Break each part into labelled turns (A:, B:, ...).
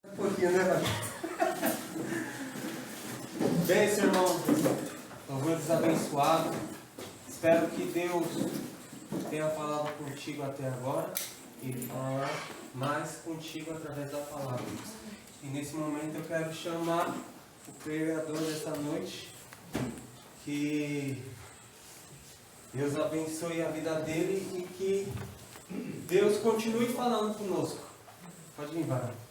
A: Um pouquinho, né, pai? Bem, seu irmão, louvor desabençoado. Espero que Deus tenha falado contigo até agora e falar mais contigo através da palavra. E nesse momento eu quero chamar o pregador dessa noite, que Deus abençoe a vida dele e que Deus continue falando conosco. Pode vir, Varão.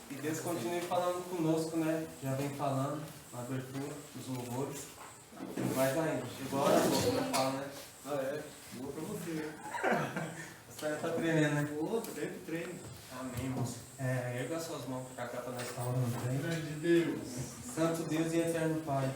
A: Que Deus continue falando conosco, né? Já vem falando na abertura dos louvores. Não vai ainda. Chegou a hora boa pra falar, né?
B: Ah, é? Boa pra você.
A: Você tá treinando, né?
B: Boa, treino.
A: Amém, irmãos. Erga as suas mãos pra cá pra nós falar no treino.
B: Grande Deus.
A: Santo Deus e eterno Pai,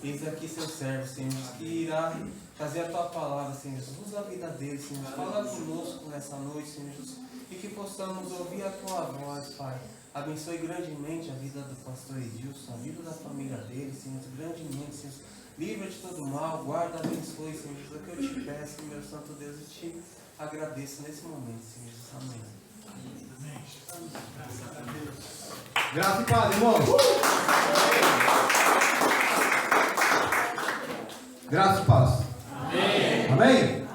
A: eis aqui seu servo, Senhor, que irá trazer a tua palavra, Senhor Jesus. Usa a vida dele, Senhor. Fala conosco nessa noite, Senhor Jesus. E que possamos ouvir a tua voz, Pai. Abençoe grandemente a vida do pastor Edilson, a vida da família dele, Senhor, grandemente, Senhor. Livra de todo mal, guarda, abençoe, Senhor Jesus. É o que eu te peço, meu Santo Deus, e te agradeço nesse momento, Senhor Jesus. Amém.
C: Graça e paz, irmão. Graça e paz.
B: Amém.
C: Amém?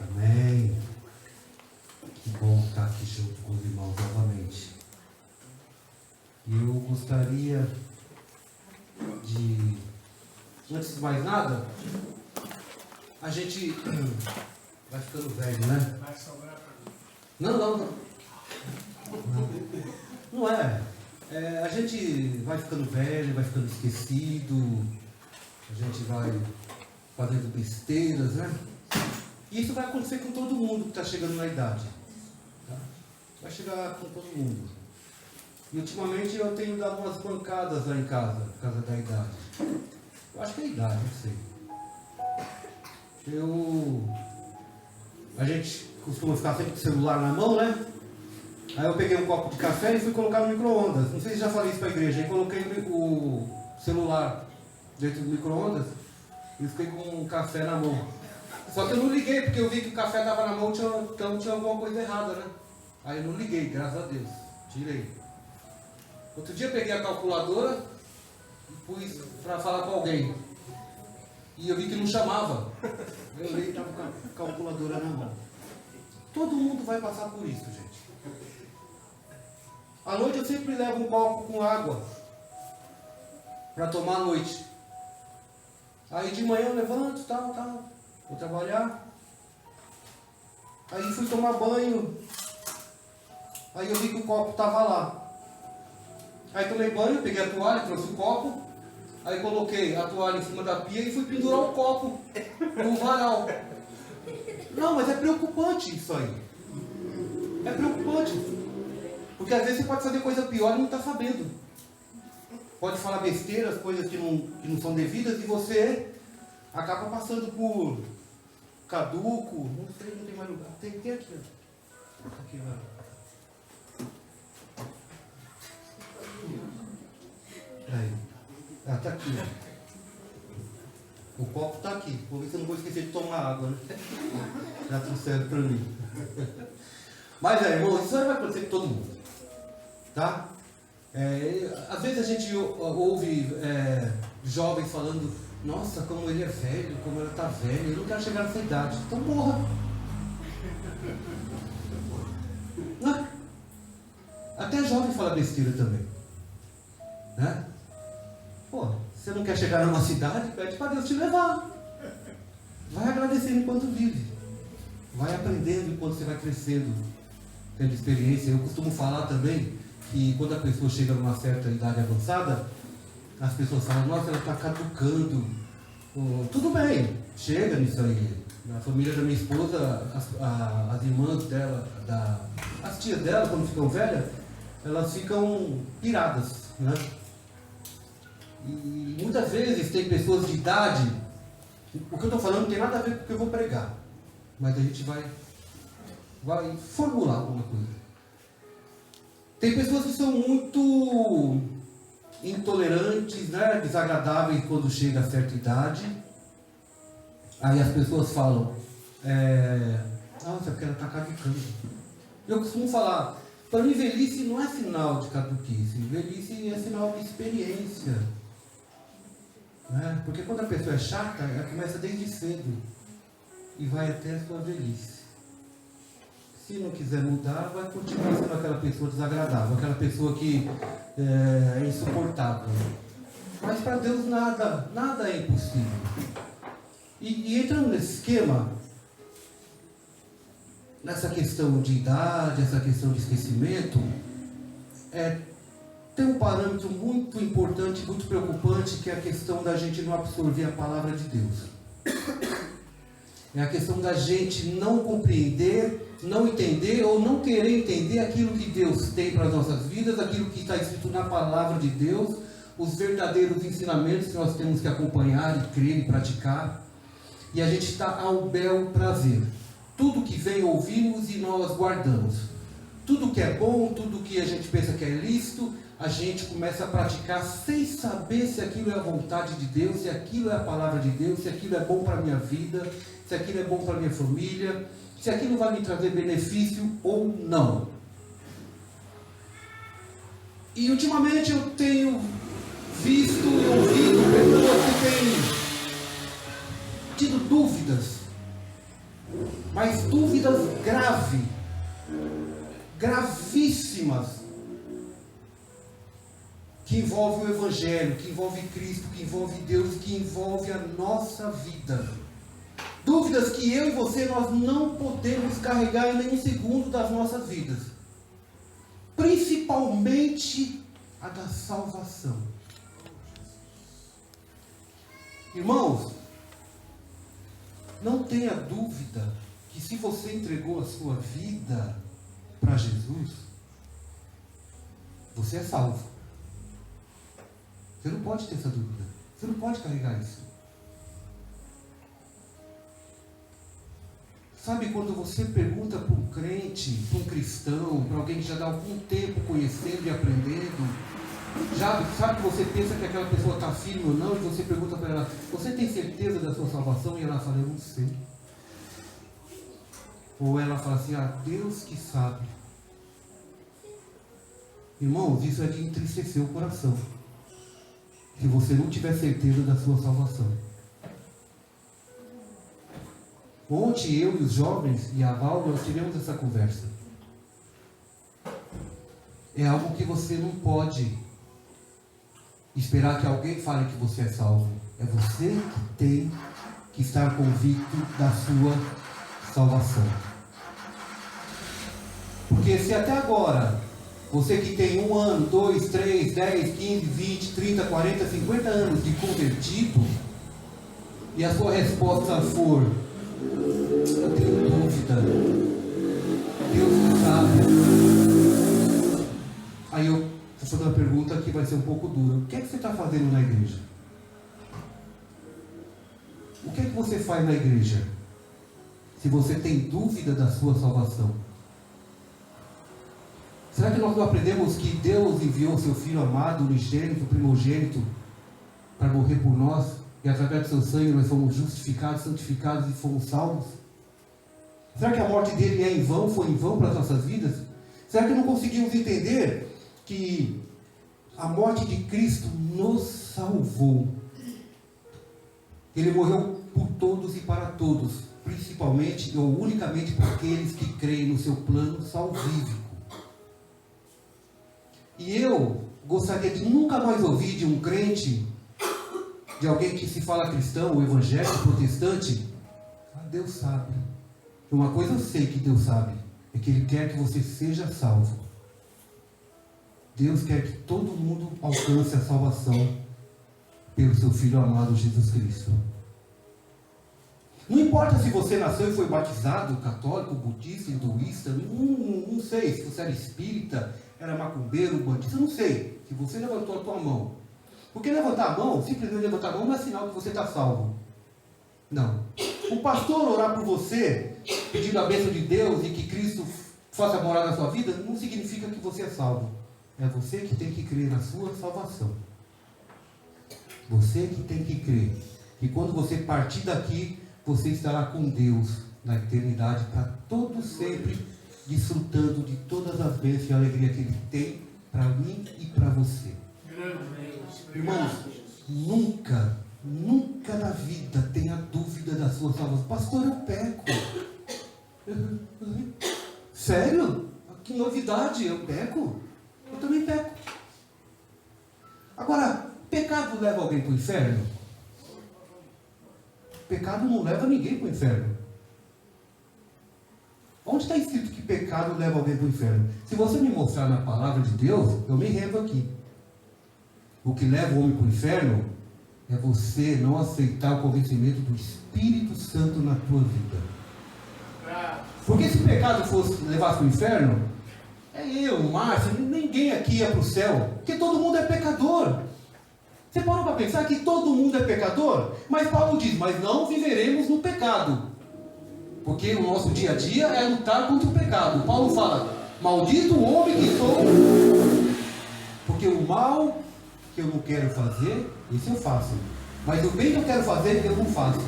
C: Amém. Que bom estar aqui junto com os irmãos novamente. E eu gostaria de, antes de mais nada, a gente vai ficando velho, né?
B: Vai sobrar pra mim.
C: Não. Não é. A gente vai ficando velho, vai ficando esquecido, a gente vai fazendo besteiras, né? E isso vai acontecer com todo mundo que está chegando na idade. Tá? Vai chegar com todo mundo. E ultimamente eu tenho dado umas pancadas lá em casa, por causa da idade. Eu acho que é a idade, não sei. A gente costuma ficar sempre com o celular na mão, né? Aí eu peguei um copo de café e fui colocar no micro-ondas. Não sei se já falei isso para a igreja. Aí coloquei o celular dentro do micro-ondas e fiquei com um café na mão. Só que eu não liguei, porque eu vi que o café estava na mão, então tinha alguma coisa errada, né? Aí eu não liguei, graças a Deus. Tirei. Outro dia eu peguei a calculadora e pus para falar com alguém. E eu vi que não chamava. Eu olhei e estava com a calculadora na mão. Todo mundo vai passar por isso, gente. À noite eu sempre levo um copo com água para tomar à noite. Aí de manhã eu levanto, tal, vou trabalhar. Aí fui tomar banho. Aí eu vi que o copo estava lá. Aí tomei banho, peguei a toalha, trouxe o copo. Aí coloquei a toalha em cima da pia e fui pendurar o copo no varal. Não, mas é preocupante isso aí. É preocupante. Porque às vezes você pode fazer coisa pior e não está sabendo. Pode falar besteiras, coisas que não são devidas, e você acaba passando por caduco. Não sei, não tem mais lugar. Tem aqui, ó. Aqui, vai. Aí. Ah, tá aqui, ó. O copo tá aqui. Vou ver se eu não vou esquecer de tomar água, né? Já trouxeram para mim. Mas, irmão, isso aí vai acontecer com todo mundo. Tá? Às vezes a gente ouve jovens falando: nossa, como ele é velho, como ela está velha, eu não quero chegar nessa idade. Então morra. Não. Até jovem fala besteira também. Né? Pô, você não quer chegar numa cidade, pede para Deus te levar. Vai agradecendo enquanto vive. Vai aprendendo enquanto você vai crescendo, tendo experiência. Eu costumo falar também que quando a pessoa chega numa certa idade avançada, as pessoas falam: nossa, ela está caducando. Tudo bem, chega nisso aí. Na família da minha esposa, as irmãs dela, as tias dela, quando ficam velhas, elas ficam piradas, né? E muitas vezes tem pessoas de idade. O que eu estou falando não tem nada a ver com o que eu vou pregar, mas a gente vai formular alguma coisa. Tem pessoas que são muito intolerantes, né? Desagradáveis quando chega a certa idade. Aí as pessoas falam: nossa, porque ela está caducando. Eu costumo falar: Para mim, velhice não é sinal de caduquice. Velhice é sinal de experiência. Né? Porque quando a pessoa é chata, ela começa desde cedo e vai até a sua velhice. Se não quiser mudar, vai continuar sendo aquela pessoa desagradável, aquela pessoa que é insuportável. Mas para Deus nada é impossível. E entrando nesse esquema, nessa questão de idade, essa questão de esquecimento, tem um parâmetro muito importante, muito preocupante, que é a questão da gente não absorver a palavra de Deus. É a questão da gente não compreender, não entender ou não querer entender aquilo que Deus tem para as nossas vidas, aquilo que está escrito na palavra de Deus, os verdadeiros ensinamentos que nós temos que acompanhar e crer e praticar. E a gente está ao bel prazer. Tudo que vem ouvimos e nós guardamos. Tudo que é bom, tudo que a gente pensa que é lícito, a gente começa a praticar sem saber se aquilo é a vontade de Deus, se aquilo é a palavra de Deus, se aquilo é bom para a minha vida, se aquilo é bom para a minha família, se aquilo vai me trazer benefício ou não. E ultimamente eu tenho visto e ouvido pessoas que têm tido dúvidas, mas dúvidas gravíssimas, que envolvem o Evangelho, que envolvem Cristo, que envolvem Deus, que envolvem a nossa vida. Dúvidas que eu e você, nós não podemos carregar em nenhum segundo das nossas vidas. Principalmente a da salvação. Irmãos, não tenha dúvida que se você entregou a sua vida para Jesus, você é salvo. Você não pode ter essa dúvida. Você não pode carregar isso. Sabe quando você pergunta para um crente, para um cristão, para alguém que já dá algum tempo conhecendo e aprendendo, sabe que você pensa que aquela pessoa está firme ou não, e você pergunta para ela, você tem certeza da sua salvação? E ela fala, eu não sei. Ou ela fala assim, Deus que sabe. Irmãos, isso é de entristecer o coração. Se você não tiver certeza da sua salvação. Ontem eu e os jovens e a Val, nós tivemos essa conversa. É algo que você não pode esperar que alguém fale que você é salvo. É você que tem que estar convicto da sua salvação. Porque se até agora, você que tem 1 ano, 2, 3, 10, 15, 20, 30, 40, 50 anos de convertido, e a sua resposta for, eu tenho dúvida, Deus não sabe. Aí eu vou fazer uma pergunta que vai ser um pouco dura. O que é que você está fazendo na igreja? O que é que você faz na igreja? Se você tem dúvida da sua salvação. Será que nós não aprendemos que Deus enviou seu Filho amado, unigênito, primogênito, para morrer por nós? E através do seu sangue nós fomos justificados, santificados e fomos salvos? Será que a morte dele é em vão, foi em vão para as nossas vidas? Será que não conseguimos entender que a morte de Cristo nos salvou? Ele morreu por todos e para todos, principalmente ou unicamente para aqueles que creem no seu plano salvífico. E eu gostaria de nunca mais ouvir de um crente, de alguém que se fala cristão, ou evangélico, protestante, Deus sabe. Uma coisa eu sei que Deus sabe, é que Ele quer que você seja salvo. Deus quer que todo mundo alcance a salvação pelo seu Filho amado Jesus Cristo. Não importa se você nasceu e foi batizado, católico, budista, hinduísta, não sei, se você era espírita, era macumbeiro, bandista, não sei. Se você levantou a tua mão. Porque levantar a mão, simplesmente levantar a mão não é sinal que você está salvo. Não. O pastor orar por você, pedindo a bênção de Deus e que Cristo faça morar na sua vida, não significa que você é salvo. É você que tem que crer na sua salvação. Você que tem que crer que quando você partir daqui, você estará com Deus na eternidade para todo sempre, desfrutando de todas as bênçãos e alegria que Ele tem para mim e para você. Irmãos, nunca na vida tenha dúvida da sua salvação. Pastor, eu peco. Sério? Que novidade, eu peco? Eu também peco. Agora, pecado leva alguém para o inferno? Pecado não leva ninguém para o inferno. Onde está escrito que pecado leva alguém para o inferno? Se você me mostrar na palavra de Deus, eu me rendo aqui. O que leva o homem para o inferno é você não aceitar o convencimento do Espírito Santo na tua vida. Porque se o pecado fosse levar para o inferno, eu, Márcio, ninguém aqui ia para o céu. Porque todo mundo é pecador. Você parou para pensar que todo mundo é pecador? Mas Paulo diz, mas não viveremos no pecado. Porque o nosso dia a dia é lutar contra o pecado. Paulo fala, maldito o homem que sou, porque o mal que eu não quero fazer, isso eu faço. Mas o bem que eu quero fazer, eu não faço.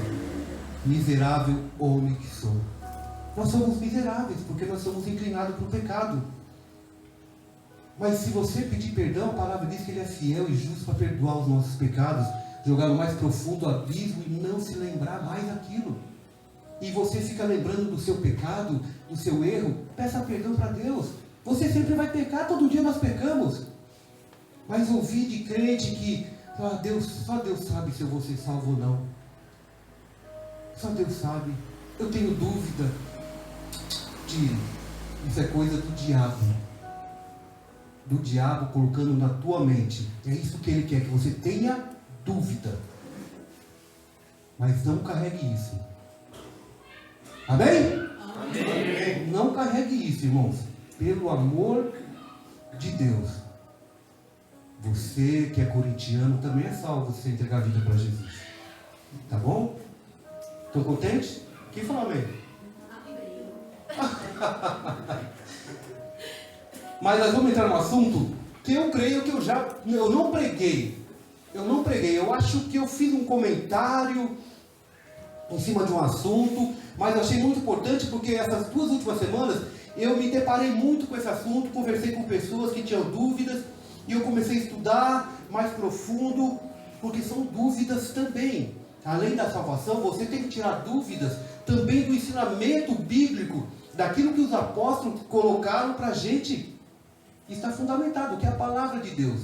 C: Miserável homem que sou. Nós somos miseráveis, porque nós somos inclinados para o pecado. Mas se você pedir perdão, a palavra diz que Ele é fiel e justo para perdoar os nossos pecados, jogar no mais profundo abismo e não se lembrar mais daquilo. E você fica lembrando do seu pecado, do seu erro, peça perdão para Deus. Você sempre vai pecar, todo dia nós pecamos. Mas ouvir de crente que só Deus sabe se eu vou ser salvo ou não. Só Deus sabe. Eu tenho dúvida. Isso é coisa do diabo. Do diabo colocando na tua mente. É isso que ele quer, que você tenha dúvida. Mas não carregue isso. Amém? Amém? Não carregue isso, irmãos. Pelo amor de Deus. Você que é corintiano também é salvo se você entregar a vida para Jesus. Tá bom? Estão contentes? Quem fala amém? Mas nós vamos entrar num assunto que eu creio que eu não preguei. Eu acho que eu fiz um comentário em cima de um assunto, mas eu achei muito importante porque essas 2 últimas semanas eu me deparei muito com esse assunto, conversei com pessoas que tinham dúvidas e eu comecei a estudar mais profundo, porque são dúvidas também. Além da salvação, você tem que tirar dúvidas também do ensinamento bíblico, daquilo que os apóstolos colocaram para a gente. Está fundamentado, que é a palavra de Deus.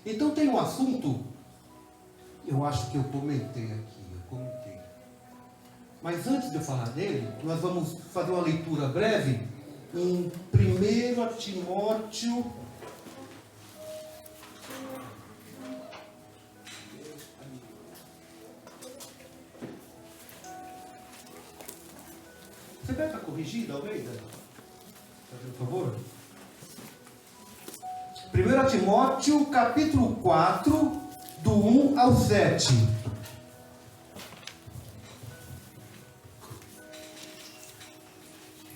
C: Então tem um assunto, eu acho que eu comentei aqui, Mas antes de eu falar dele, nós vamos fazer uma leitura breve em 1 Timóteo. Você pega a corrigida, Almeida? Por favor. 1 Timóteo, capítulo 4, do 1 ao 7.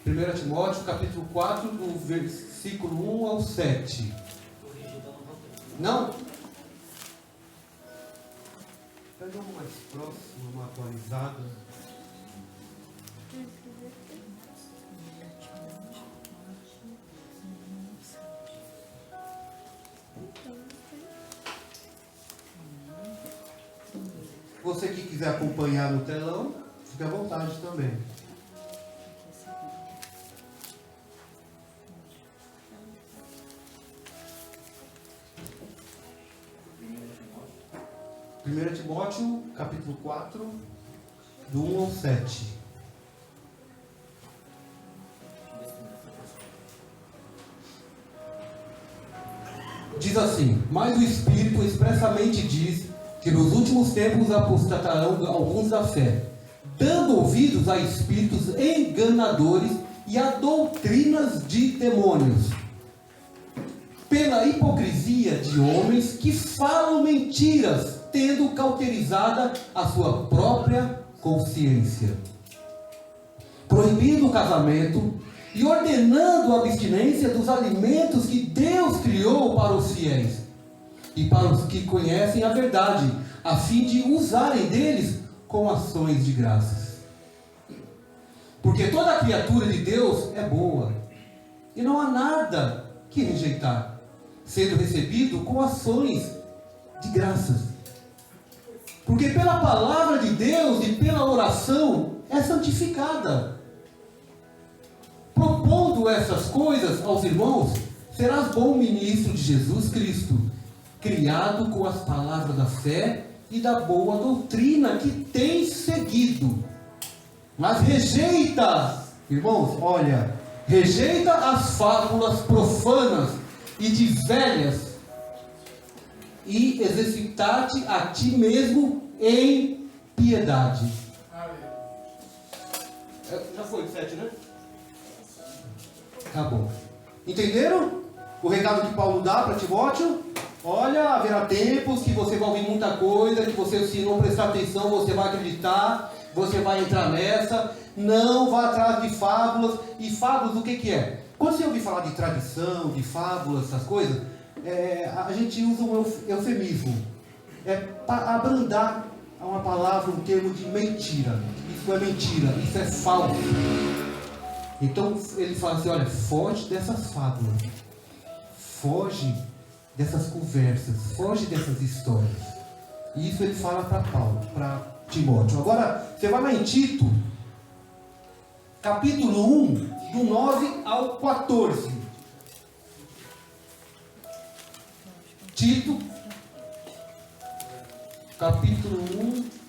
C: Primeira Timóteo, capítulo 4, do versículo 1 ao 7. Não? Pega uma mais próxima, uma atualizada. Você que quiser acompanhar no telão, fique à vontade também. Primeira Timóteo, capítulo 4, do 1 ao 7. Diz assim: mas o Espírito expressamente diz que nos últimos tempos apostatarão alguns da fé, dando ouvidos a espíritos enganadores e a doutrinas de demônios, pela hipocrisia de homens que falam mentiras, tendo cauterizada a sua própria consciência, proibindo o casamento e ordenando a abstinência dos alimentos que Deus criou para os fiéis e para os que conhecem a verdade, a fim de usarem deles com ações de graças. Porque toda criatura de Deus é boa, E não há nada que rejeitar, sendo recebido com ações de graças. Porque pela palavra de Deus e pela oração é santificada. Propondo essas coisas aos irmãos, serás bom ministro de Jesus Cristo, criado com as palavras da fé e da boa doutrina que tens seguido. Mas rejeita, irmãos, olha, rejeita as fábulas profanas e de velhas, e exercitar-te a ti mesmo em piedade. Já foi 7, né? Tá bom. Entenderam o recado que Paulo dá para Timóteo? Olha, haverá tempos que você vai ouvir muita coisa, que você, se não prestar atenção, você vai acreditar, você vai entrar nessa. Não vá atrás de fábulas. E fábulas, o que é? Quando você ouvir falar de tradição, de fábulas, essas coisas, a gente usa um eufemismo. É para abrandar uma palavra, um termo de mentira. Isso é mentira, isso é falso. Então ele fala assim, olha, foge dessas fábulas. Foge dessas conversas, foge dessas histórias. E isso ele fala para Paulo, para Timóteo. Agora, você vai lá em Tito, capítulo 1, do 9 ao 14. Tito, capítulo 1.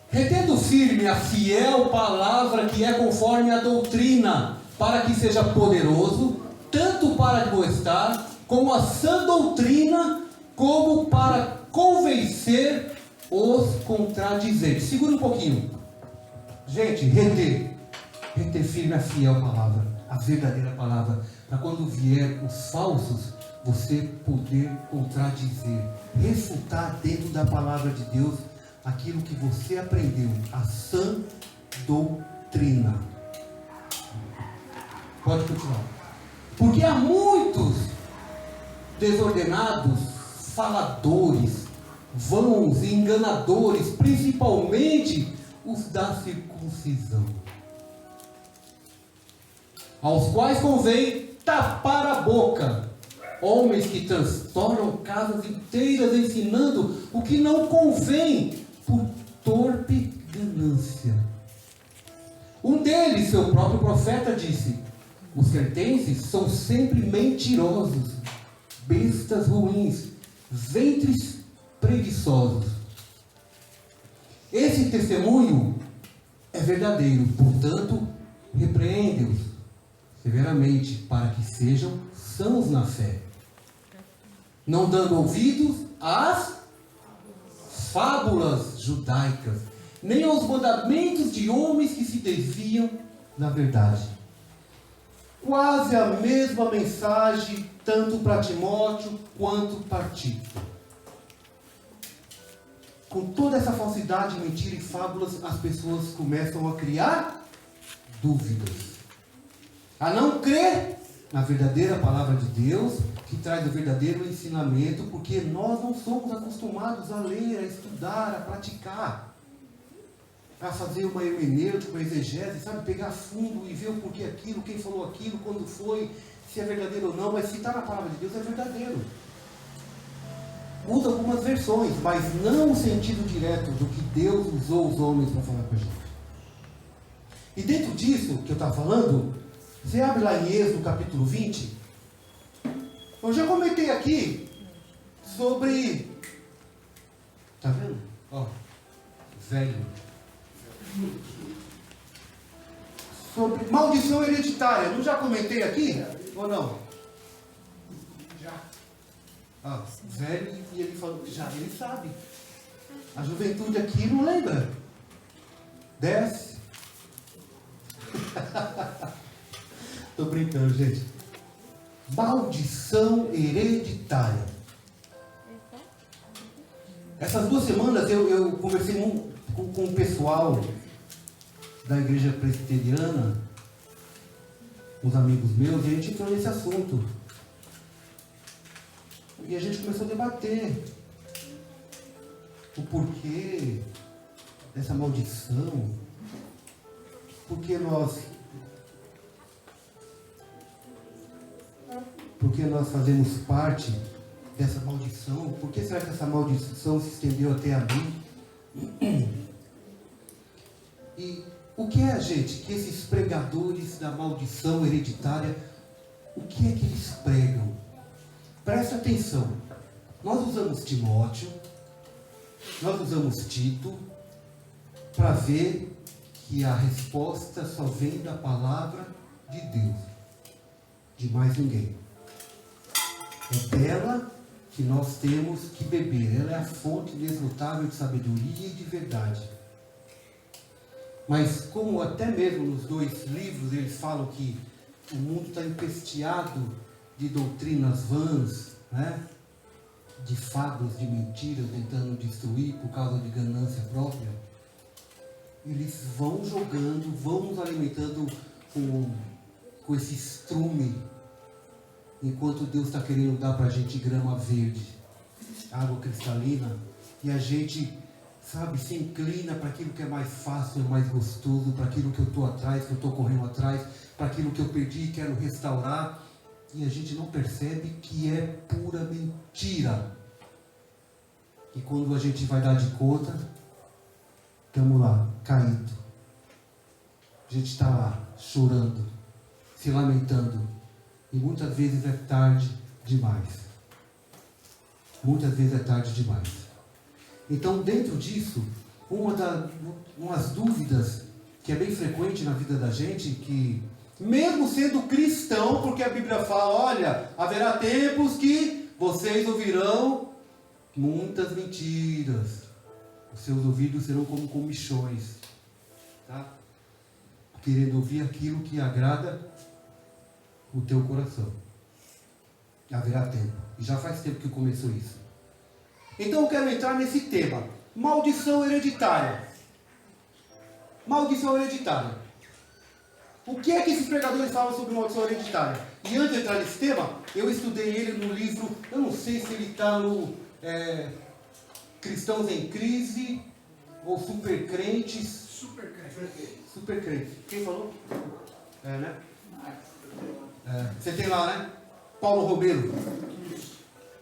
C: Retendo firme a fiel palavra que é conforme a doutrina, para que seja poderoso, tanto para admoestar, como a sã doutrina, como para convencer os contradizentes. Segura um pouquinho. Gente, reter firme a fiel palavra, a verdadeira palavra, para quando vier os falsos, você poder contradizer, refutar dentro da palavra de Deus aquilo que você aprendeu, a sã doutrina. Pode continuar. Porque há muitos desordenados, faladores, vãos e enganadores, principalmente os da circuncisão, aos quais convém tapar a boca, homens que transtornam casas inteiras ensinando o que não convém por torpe ganância. Um deles, seu próprio profeta, disse: os cretenses são sempre mentirosos, bestas ruins, ventres preguiçosos. Esse testemunho é verdadeiro, portanto, repreende-os severamente, para que sejam sãos na fé, não dando ouvidos às fábulas judaicas, nem aos mandamentos de homens que se desviam da verdade. Quase a mesma mensagem, tanto para Timóteo quanto para Tito. Com toda essa falsidade, mentira e fábulas, as pessoas começam a criar dúvidas, a não crer na verdadeira palavra de Deus, que traz o verdadeiro ensinamento, porque nós não somos acostumados a ler, a estudar, a praticar, a fazer uma hermenêutica, uma exegese, sabe, pegar fundo e ver o porquê aquilo, quem falou aquilo, quando foi, se é verdadeiro ou não. Mas se está na palavra de Deus, é verdadeiro. Usa algumas versões, mas não o sentido direto do que Deus usou os homens para falar com a gente. E dentro disso que eu estava falando, você abre lá em Êxodo capítulo 20. Eu já comentei aqui sobre, tá vendo? Ó, velho. Sobre maldição hereditária. Não já comentei aqui? Ou não?
B: Já.
C: Ah, velho, e ele falou, já ele sabe. A juventude aqui não lembra. Desce. Tô brincando, gente. Maldição hereditária. Essas 2 semanas eu conversei com o pessoal da igreja presbiteriana, uns amigos meus, e a gente entrou nesse assunto. E a gente começou a debater o porquê dessa maldição. Porque nós fazemos parte dessa maldição. Por que será que essa maldição se estendeu até a mim? E o que é, gente, que esses pregadores da maldição hereditária, o que é que eles pregam? Presta atenção. Nós usamos Timóteo, nós usamos Tito, para ver que a resposta só vem da palavra de Deus, de mais ninguém. É dela que nós temos que beber. Ela é a fonte inesgotável de sabedoria e de verdade. Mas como até mesmo nos 2 livros eles falam que o mundo está empesteado de doutrinas vãs, né? De fábulas, de mentiras, tentando destruir por causa de ganância própria, eles vão jogando, vão nos alimentando com esse estrume, enquanto Deus está querendo dar para a gente grama verde, água cristalina, e a gente, sabe, se inclina para aquilo que é mais fácil, mais gostoso, para aquilo que eu estou atrás, que eu estou correndo atrás, para aquilo que eu perdi e quero restaurar, e a gente não percebe que é pura mentira. E quando a gente vai dar de conta, estamos lá, caído. A gente está lá, chorando, se lamentando. E muitas vezes é tarde demais. Muitas vezes é tarde demais. Então, dentro disso, umas dúvidas que é bem frequente na vida da gente, que mesmo sendo cristão, porque a Bíblia fala, olha, haverá tempos que vocês ouvirão muitas mentiras. Os seus ouvidos serão como comichões, tá? Querendo ouvir aquilo que agrada o teu coração. Haverá tempo. E já faz tempo que começou isso. Então eu quero entrar nesse tema. Maldição hereditária. Maldição hereditária. O que é que esses pregadores falam sobre maldição hereditária? E antes de entrar nesse tema, eu estudei ele no livro, eu não sei se ele está no Cristãos em Crise ou Super Crentes. Super Crentes. Quem falou? Né? Você tem lá, né? Paulo Romero.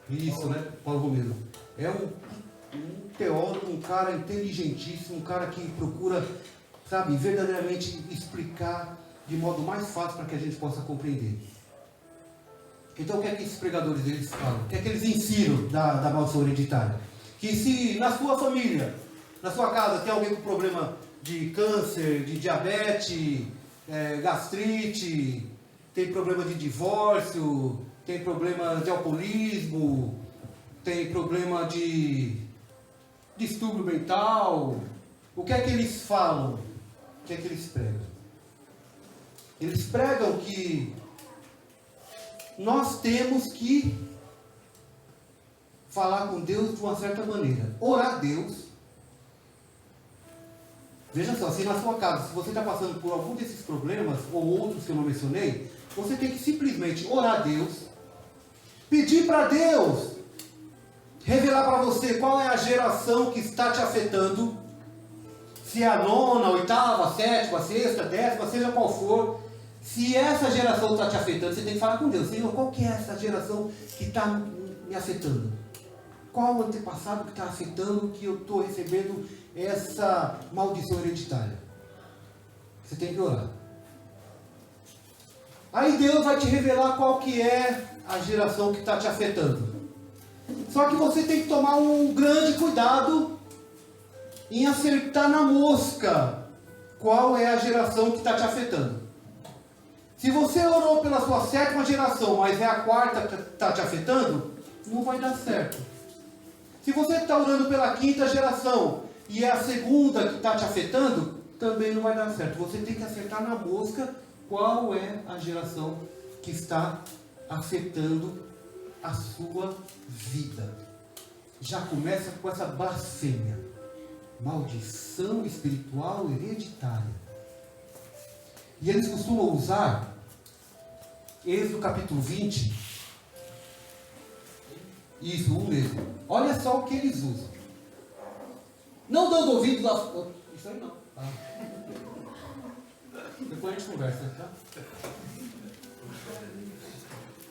C: Isso, né? Paulo Romero. É um teólogo, um cara inteligentíssimo, um cara que procura, sabe, verdadeiramente explicar de modo mais fácil para que a gente possa compreender. Então o que é que esses pregadores eles falam? O que é que eles ensinam da maldição hereditária? Que se na sua família, na sua casa, tem alguém com problema de câncer, de diabetes, gastrite, tem problema de divórcio, tem problema de alcoolismo, tem problema de distúrbio mental, o que é que eles falam? O que é que eles pregam? Eles pregam que nós temos que falar com Deus de uma certa maneira, orar a Deus. Veja só, se na sua casa, se você está passando por algum desses problemas, ou outros que eu não mencionei, você tem que simplesmente orar a Deus, pedir para Deus revelar para você qual é a geração que está te afetando, se é a 9ª, 8ª, 7ª, 6ª, 10ª, seja qual for. Se essa geração está te afetando, você tem que falar com Deus. Senhor, qual que é essa geração que está me afetando? Qual o antepassado que está afetando, que eu estou recebendo essa maldição hereditária? Você tem que orar. Aí Deus vai te revelar qual que é a geração que está te afetando. Só que você tem que tomar um grande cuidado em acertar na mosca qual é a geração que está te afetando. Se você orou pela sua 7ª geração, mas é a 4ª que está te afetando, não vai dar certo. Se você está orando pela 5ª geração e é a 2ª que está te afetando, também não vai dar certo. Você tem que acertar na mosca qual é a geração que está afetando a sua vida. Já começa com essa blasfêmia. Maldição espiritual hereditária. E eles costumam usar Êxodo capítulo 20. Isso, um mesmo. Olha só o que eles usam. Não dando ouvidos a... Isso aí não. Depois a gente conversa, tá?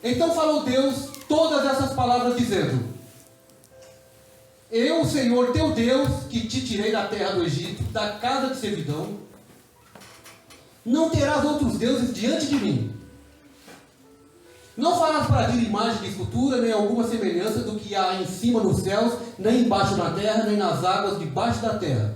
C: Então falou Deus todas essas palavras dizendo: Eu, Senhor teu Deus, que te tirei da terra do Egito, da casa de servidão, não terás outros deuses diante de mim. Não farás para ti imagem de escultura, nem alguma semelhança do que há em cima nos céus, nem embaixo na terra, nem nas águas debaixo da terra.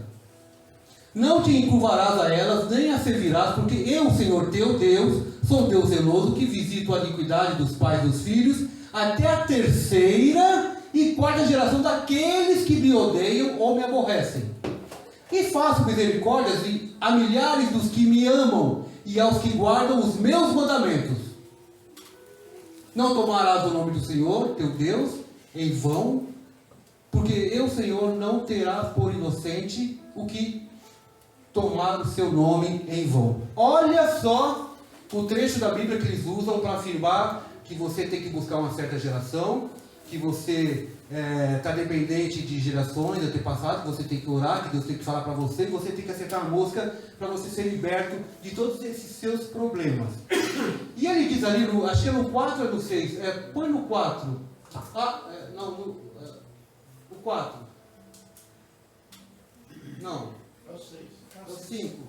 C: Não te encurvarás a elas, nem as servirás, porque eu, Senhor teu Deus, sou Deus zeloso, que visito a iniquidade dos pais dos filhos, até a terceira e quarta geração daqueles que me odeiam ou me aborrecem. E faço misericórdias a milhares dos que me amam e aos que guardam os meus mandamentos. Não tomarás o nome do Senhor, teu Deus, em vão, porque eu, Senhor, não terás por inocente o que tomar o seu nome em vão. Olha só o trecho da Bíblia que eles usam para afirmar que você tem que buscar uma certa geração, que você está dependente de gerações antepassadas, que você tem que orar, que Deus tem que falar para você, e você tem que acertar a mosca para você ser liberto de todos esses seus problemas. E ele diz ali, acho que é no 4 ou no 6, põe no 4. O 4. Não.
B: É o 6.
C: É o 5.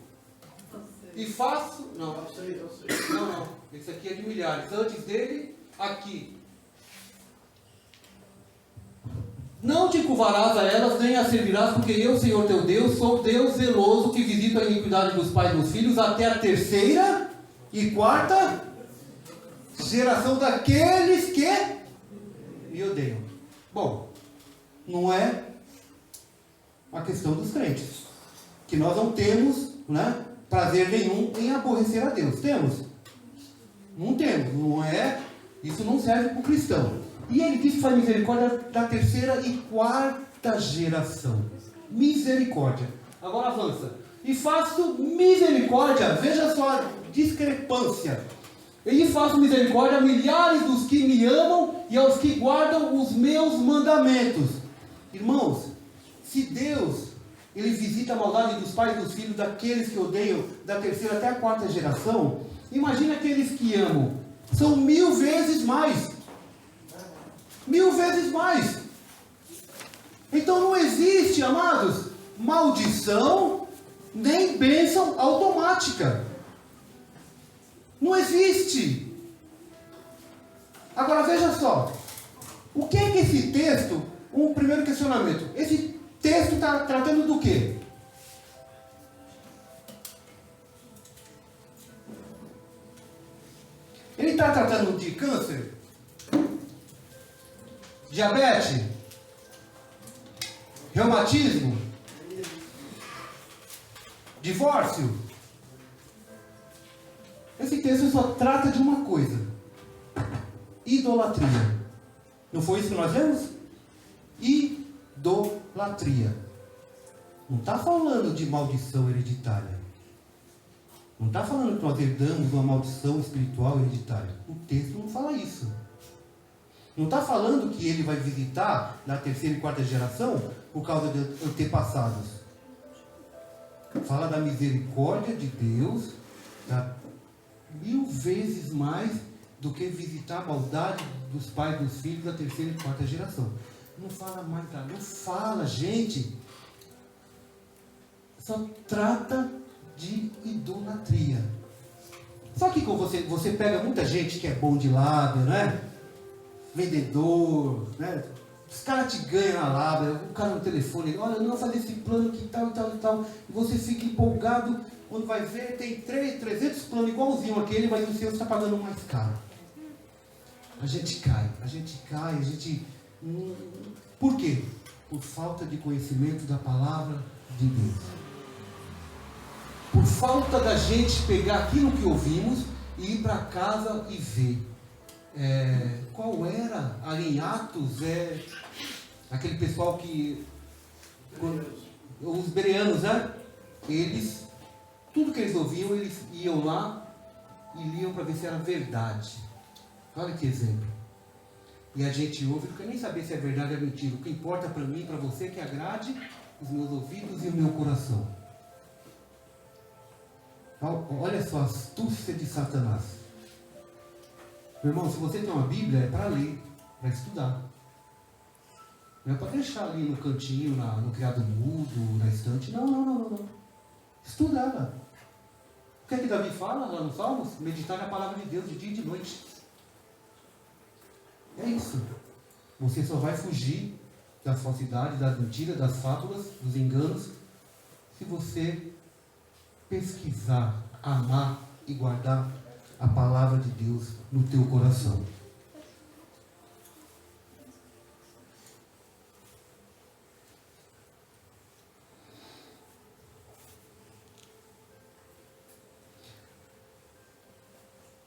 C: E faço. Não.
B: É o 6, é o 6.
C: Não. Esse aqui é de milhares. Antes dele, aqui. Não te encurvarás a elas, nem as servirás, porque eu, Senhor teu Deus, sou Deus zeloso, que visita a iniquidade dos pais e dos filhos, até a terceira e quarta geração daqueles que me odeiam. Bom, não é uma questão dos crentes, que nós não temos, né, prazer nenhum em aborrecer a Deus. Temos? Não temos. Não é, isso não serve para o cristão. E ele diz que faz misericórdia da terceira e quarta geração. Misericórdia. Agora avança. E faço misericórdia, veja só a discrepância. E faço misericórdia a milhares dos que me amam e aos que guardam os meus mandamentos. Irmãos, se Deus, ele visita a maldade dos pais e dos filhos daqueles que odeiam, da terceira até a quarta geração, imagina aqueles que amam. São 1000 vezes mais. 1000 vezes mais. Então não existe, amados, maldição nem bênção automática. Não existe. Agora veja só. O que é que esse texto, um primeiro questionamento, esse texto está tratando do quê? Ele está tratando de câncer? Diabetes? Reumatismo? Divórcio? Esse texto só trata de uma coisa: idolatria. Não foi isso que nós lemos? Idolatria. Não está falando de maldição hereditária. Não está falando que nós herdamos uma maldição espiritual hereditária. O texto não fala isso. Não está falando que ele vai visitar na terceira e quarta geração por causa de antepassados. Fala da misericórdia de Deus, da 1000 vezes mais do que visitar a maldade dos pais e dos filhos da terceira e quarta geração. Não fala mais nada. Não fala, gente. Só trata de idolatria. Só que quando você pega muita gente que é bom de lábia, né? Vendedor, né? Os caras te ganham na lábia, o cara no telefone, olha, eu não vou fazer esse plano que tal e tal e tal. E você fica empolgado, quando vai ver, tem 300 planos igualzinho aquele, mas o seu está pagando mais caro. A gente cai. Por quê? Por falta de conhecimento da palavra de Deus. Por falta da gente pegar aquilo que ouvimos e ir para casa e ver. Qual era ali em Atos? Aquele pessoal que... Os bereanos, né? Eles, tudo que eles ouviam, eles iam lá e liam para ver se era verdade. Olha que exemplo. E a gente ouve, não quer nem saber se é verdade ou mentira. O que importa para mim e para você é que agrade os meus ouvidos e o meu coração. Olha só a astúcia de Satanás. Meu irmão, se você tem uma Bíblia, é para ler, para estudar. Não é para deixar ali no cantinho, no criado mudo, na estante. Não. Estudar. O que é que Davi fala lá nos Salmos? Meditar na palavra de Deus de dia e de noite. É isso. Você só vai fugir das falsidades, das mentiras, das fábulas, dos enganos, se você pesquisar, amar e guardar a palavra de Deus no teu coração.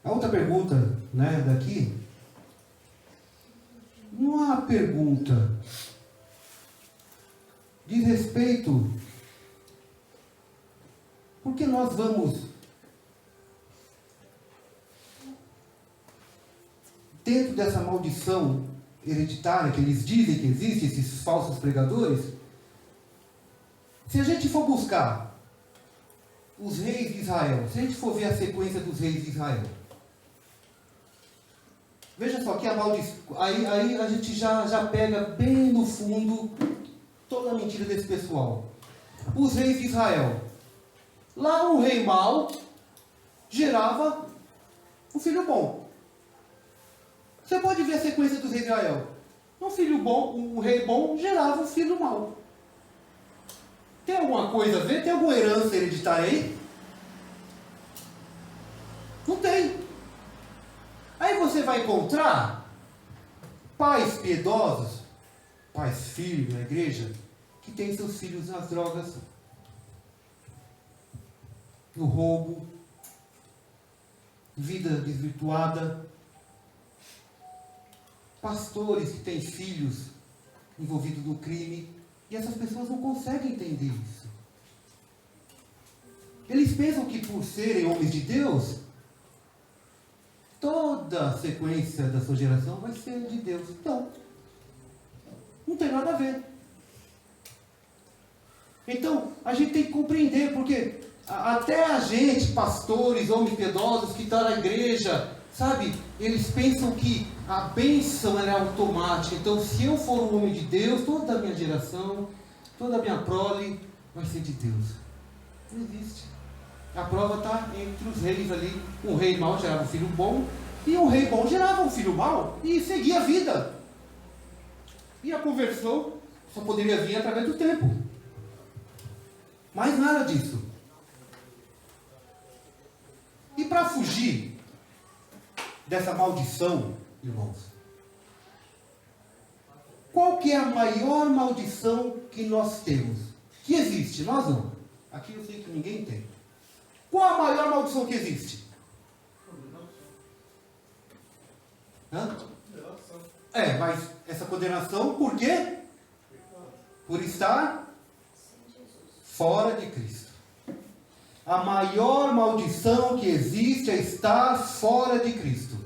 C: A outra pergunta, daqui, não é uma pergunta, diz respeito, porque nós vamos dentro dessa maldição hereditária que eles dizem que existe, esses falsos pregadores. Se a gente for buscar os reis de Israel, se a gente for ver a sequência dos reis de Israel, veja só que a maldição, aí a gente já pega bem no fundo toda a mentira desse pessoal. Os reis de Israel, lá um rei mau gerava um filho bom. Você pode ver a sequência dos reis de Israel. Um filho bom, um rei bom gerava um filho mau. Tem alguma coisa a ver? Tem alguma herança hereditária aí? Não tem. Aí você vai encontrar pais piedosos, pais filhos na igreja, que têm seus filhos nas drogas, no roubo, vida desvirtuada. Pastores que têm filhos envolvidos no crime. E essas pessoas não conseguem entender isso. Eles pensam que por serem homens de Deus, toda a sequência da sua geração vai ser de Deus. Então, não tem nada a ver. Então, a gente tem que compreender, porque até a gente, pastores, homens piedosos que estão na igreja, sabe, eles pensam que a bênção é automática. Então, se eu for um homem de Deus, toda a minha geração, toda a minha prole vai ser de Deus. Não existe. A prova está entre os reis ali. Um rei mau gerava um filho bom, e um rei bom gerava um filho mau, e seguia a vida. E a conversão só poderia vir através do tempo. Mais nada disso. E para fugir dessa maldição, irmãos, qual que é a maior maldição que nós temos? Que existe? Nós não. Aqui eu sei que ninguém tem. Qual a maior maldição que existe? Hã? Mas essa condenação por quê? Por estar fora de Cristo. A maior maldição que existe é estar fora de Cristo.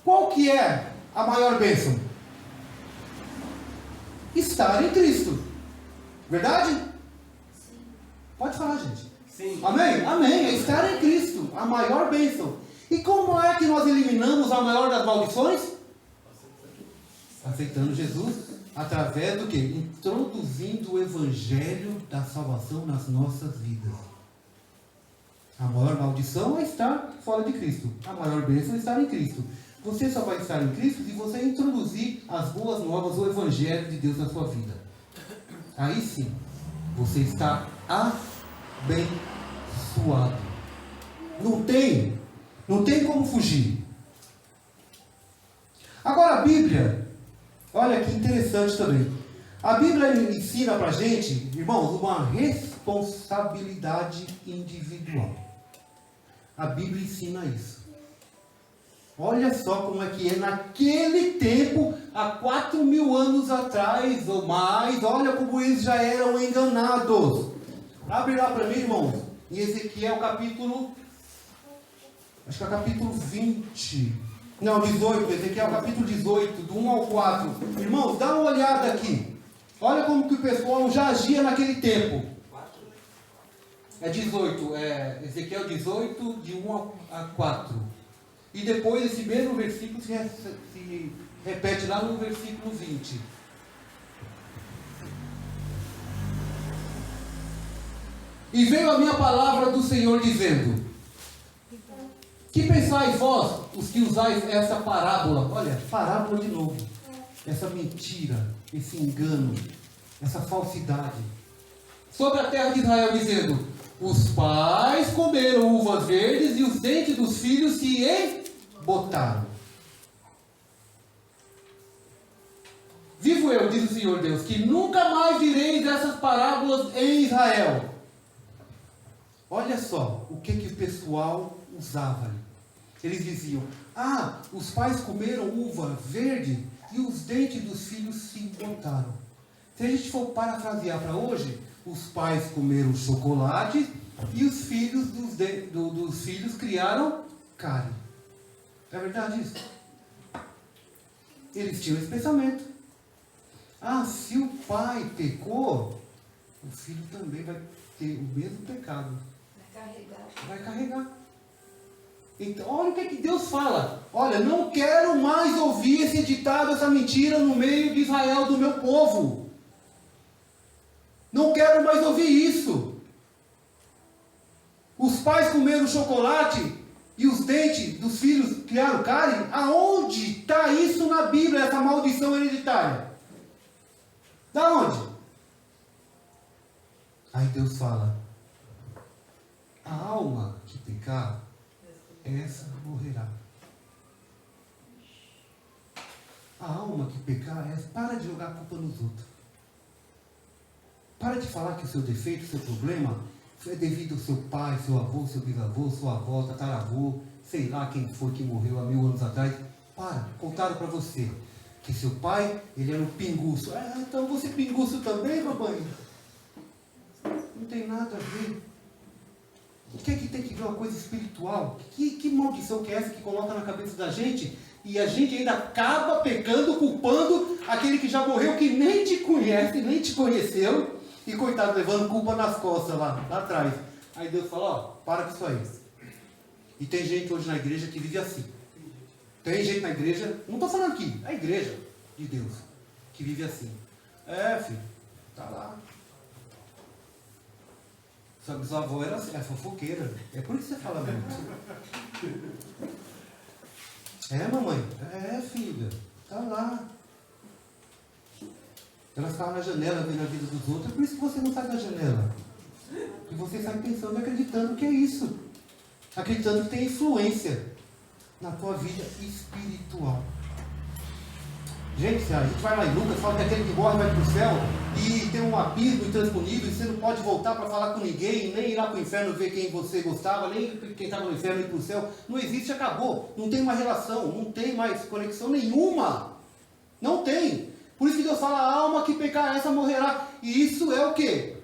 C: Qual que é a maior bênção? Estar em Cristo. Verdade? Sim. Pode falar, gente.
A: Sim.
C: Amém? Amém. É estar em Cristo. A maior bênção. E como é que nós eliminamos a maior das maldições? Aceitando Jesus. Através do quê? Introduzindo o Evangelho da salvação nas nossas vidas. A maior maldição é estar fora de Cristo. A maior bênção é estar em Cristo. Você só vai estar em Cristo se você introduzir as boas novas, o Evangelho de Deus na sua vida. Aí sim, você está abençoado. Não tem como fugir. Agora a Bíblia, olha que interessante também. A Bíblia ensina para a gente, irmãos, uma responsabilidade individual. A Bíblia ensina isso. Olha só como é que é naquele tempo, há 4.000 anos atrás ou mais. Olha como eles já eram enganados. Abre lá para mim, irmãos, em Ezequiel capítulo, acho que é capítulo 20. Não, 18, Ezequiel capítulo 18, do 1 ao 4. Irmãos, dá uma olhada aqui. Olha como que o pessoal já agia naquele tempo. É 18, Ezequiel 18, de 1 a 4. E depois esse mesmo versículo se repete lá no versículo 20. E veio a minha palavra do Senhor dizendo: que pensais vós, os que usais essa parábola? Olha, parábola de novo. Essa mentira, esse engano, essa falsidade. Sobre a terra de Israel, dizendo: os pais comeram uvas verdes e os dentes dos filhos se embotaram. Vivo eu, diz o Senhor Deus, que nunca mais direis essas parábolas em Israel. Olha só o que o pessoal usava. Eles diziam: ah, os pais comeram uva verde e os dentes dos filhos se embotaram. Se a gente for parafrasear para hoje, os pais comeram chocolate e os filhos dos filhos criaram carne. É verdade isso? Eles tinham esse pensamento. Ah, se o pai pecou, o filho também vai ter o mesmo pecado. Vai carregar. Então, olha o que Deus fala. Olha, não quero mais ouvir esse ditado, essa mentira no meio de Israel, do meu povo. Não quero mais ouvir isso. Os pais comeram chocolate e os dentes dos filhos criaram carne. Aonde está isso na Bíblia, essa maldição hereditária? Da onde? Aí Deus fala: a alma que pecar, essa morrerá. A alma que pecar, essa, para de jogar a culpa nos outros. Para de falar que o seu defeito, o seu problema é devido ao seu pai, seu avô, seu bisavô, sua avó, tataravô, sei lá quem foi que morreu há 1000 anos atrás. Para, contaram para você que seu pai, ele era um pinguço. Ah, então você pinguço também, mamãe? Não tem nada a ver. O que é que tem que ver uma coisa espiritual? Que maldição que é essa que coloca na cabeça da gente? E a gente ainda acaba pecando, culpando aquele que já morreu, que nem te conhece, nem te conheceu. E coitado, levando culpa nas costas lá atrás. Aí Deus fala: ó, para com isso aí. E tem gente hoje na igreja que vive assim. Tem gente na igreja, não estou falando aqui, é a igreja de Deus, que vive assim. É, filho, tá lá. Sua bisavó era assim, é fofoqueira. É por isso que você fala muito. É, mamãe? É, filha, tá lá. Ela ficava na janela vendo a vida dos outros. É por isso que você não sai da janela. E você sai pensando e acreditando que é isso. Acreditando que tem influência na tua vida espiritual. Gente, a gente vai lá em Lucas, fala que aquele que morre vai para o céu e tem um abismo intransponível e você não pode voltar para falar com ninguém, nem ir lá para o inferno ver quem você gostava, nem quem estava no inferno ir para o céu. Não existe, acabou. Não tem mais relação, não tem mais conexão nenhuma. Não tem. Por isso que Deus fala: a alma que pecar, essa morrerá. E isso é o quê?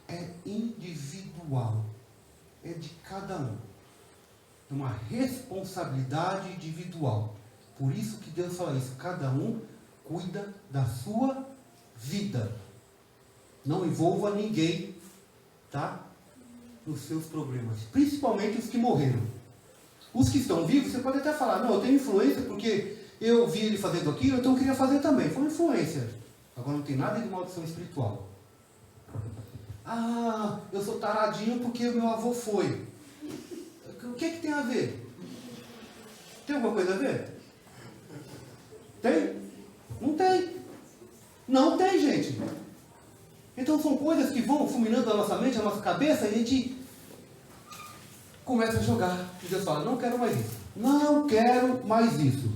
C: É individual. É de cada um. É uma responsabilidade individual. Por isso que Deus fala isso. Cada um cuida da sua vida. Não envolva ninguém, tá? Nos seus problemas. Principalmente os que morreram. Os que estão vivos, você pode até falar: não, eu tenho influência porque eu vi ele fazendo aquilo, então eu queria fazer também. Foi uma influência. Agora não tem nada de maldição espiritual. Ah, eu sou taradinho porque o meu avô foi. O que é que tem a ver? Tem alguma coisa a ver? Tem? Não tem. Não tem, gente. Então são coisas que vão fulminando a nossa mente, a nossa cabeça, e a gente começa a jogar. E Deus fala: não quero mais isso. Não quero mais isso.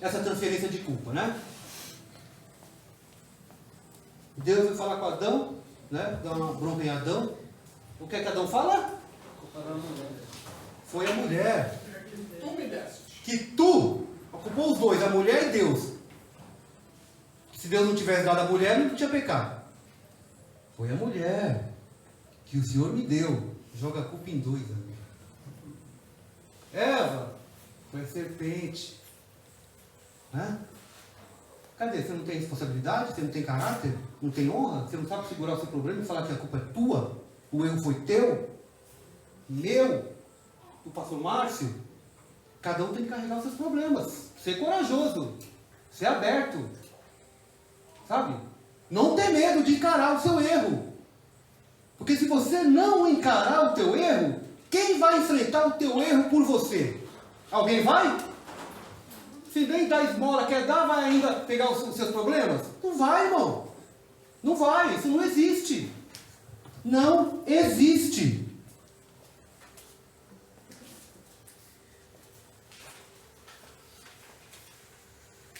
C: Essa transferência de culpa, né? Deus vai falar com Adão, né? Dá uma bronca em Adão. O que é que Adão fala? Foi a mulher.
B: Tu me deste.
C: Que tu ocupou os dois, a mulher e Deus. Se Deus não tivesse dado a mulher, não tinha pecado. Foi a mulher que o Senhor me deu. Joga a culpa em dois, amigo. Eva foi a serpente. Né? Cadê? Você não tem responsabilidade? Você não tem caráter? Não tem honra? Você não sabe segurar o seu problema e falar que a culpa é tua? O erro foi teu? Meu? Do pastor Márcio? Cada um tem que carregar os seus problemas. Ser corajoso. Ser aberto. Sabe? Não ter medo de encarar o seu erro. Porque se você não encarar o teu erro, quem vai enfrentar o teu erro por você? Alguém vai? Se nem dá esmola, quer dar, vai ainda pegar os seus problemas? Não vai, irmão. Não vai. Isso não existe. Não existe.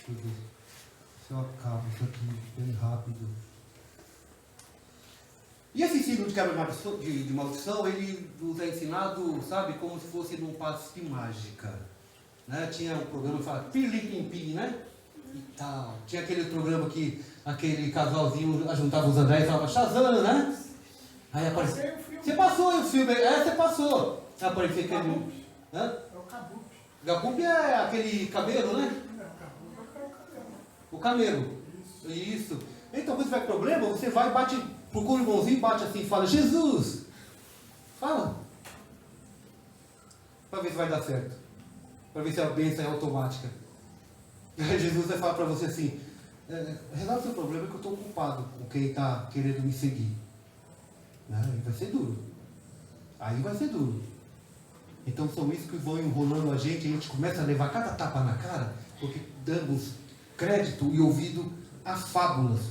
C: Se eu acabo isso aqui bem rápido. E esse signo de quebra de maldição, ele nos é ensinado, sabe, como se fosse num passe de mágica. Né? Tinha um programa que falava Pirilim-Pim, né? E tal. Tinha aquele programa que aquele casalzinho juntava os André e falava Shazam, né? Aí aparecia. Você passou o filme, você passou. Aí aparecia aquele.
B: É o Kabuki.
C: Gabupi é aquele cabelo, né?
B: Não, o Kabuki é o cabelo.
C: O camelo. Isso. Então, quando tiver problema, você vai e bate, procura o irmãozinho, bate assim e fala, Jesus! Fala. Para ver se vai dar certo. Para ver se a bênção é automática. E aí Jesus vai falar para você assim, resolve o seu problema que eu estou ocupado com quem está querendo me seguir. Aí vai ser duro. Aí vai ser duro. Então são isso que vão enrolando a gente começa a levar cada tapa na cara, porque damos crédito e ouvido a fábulas.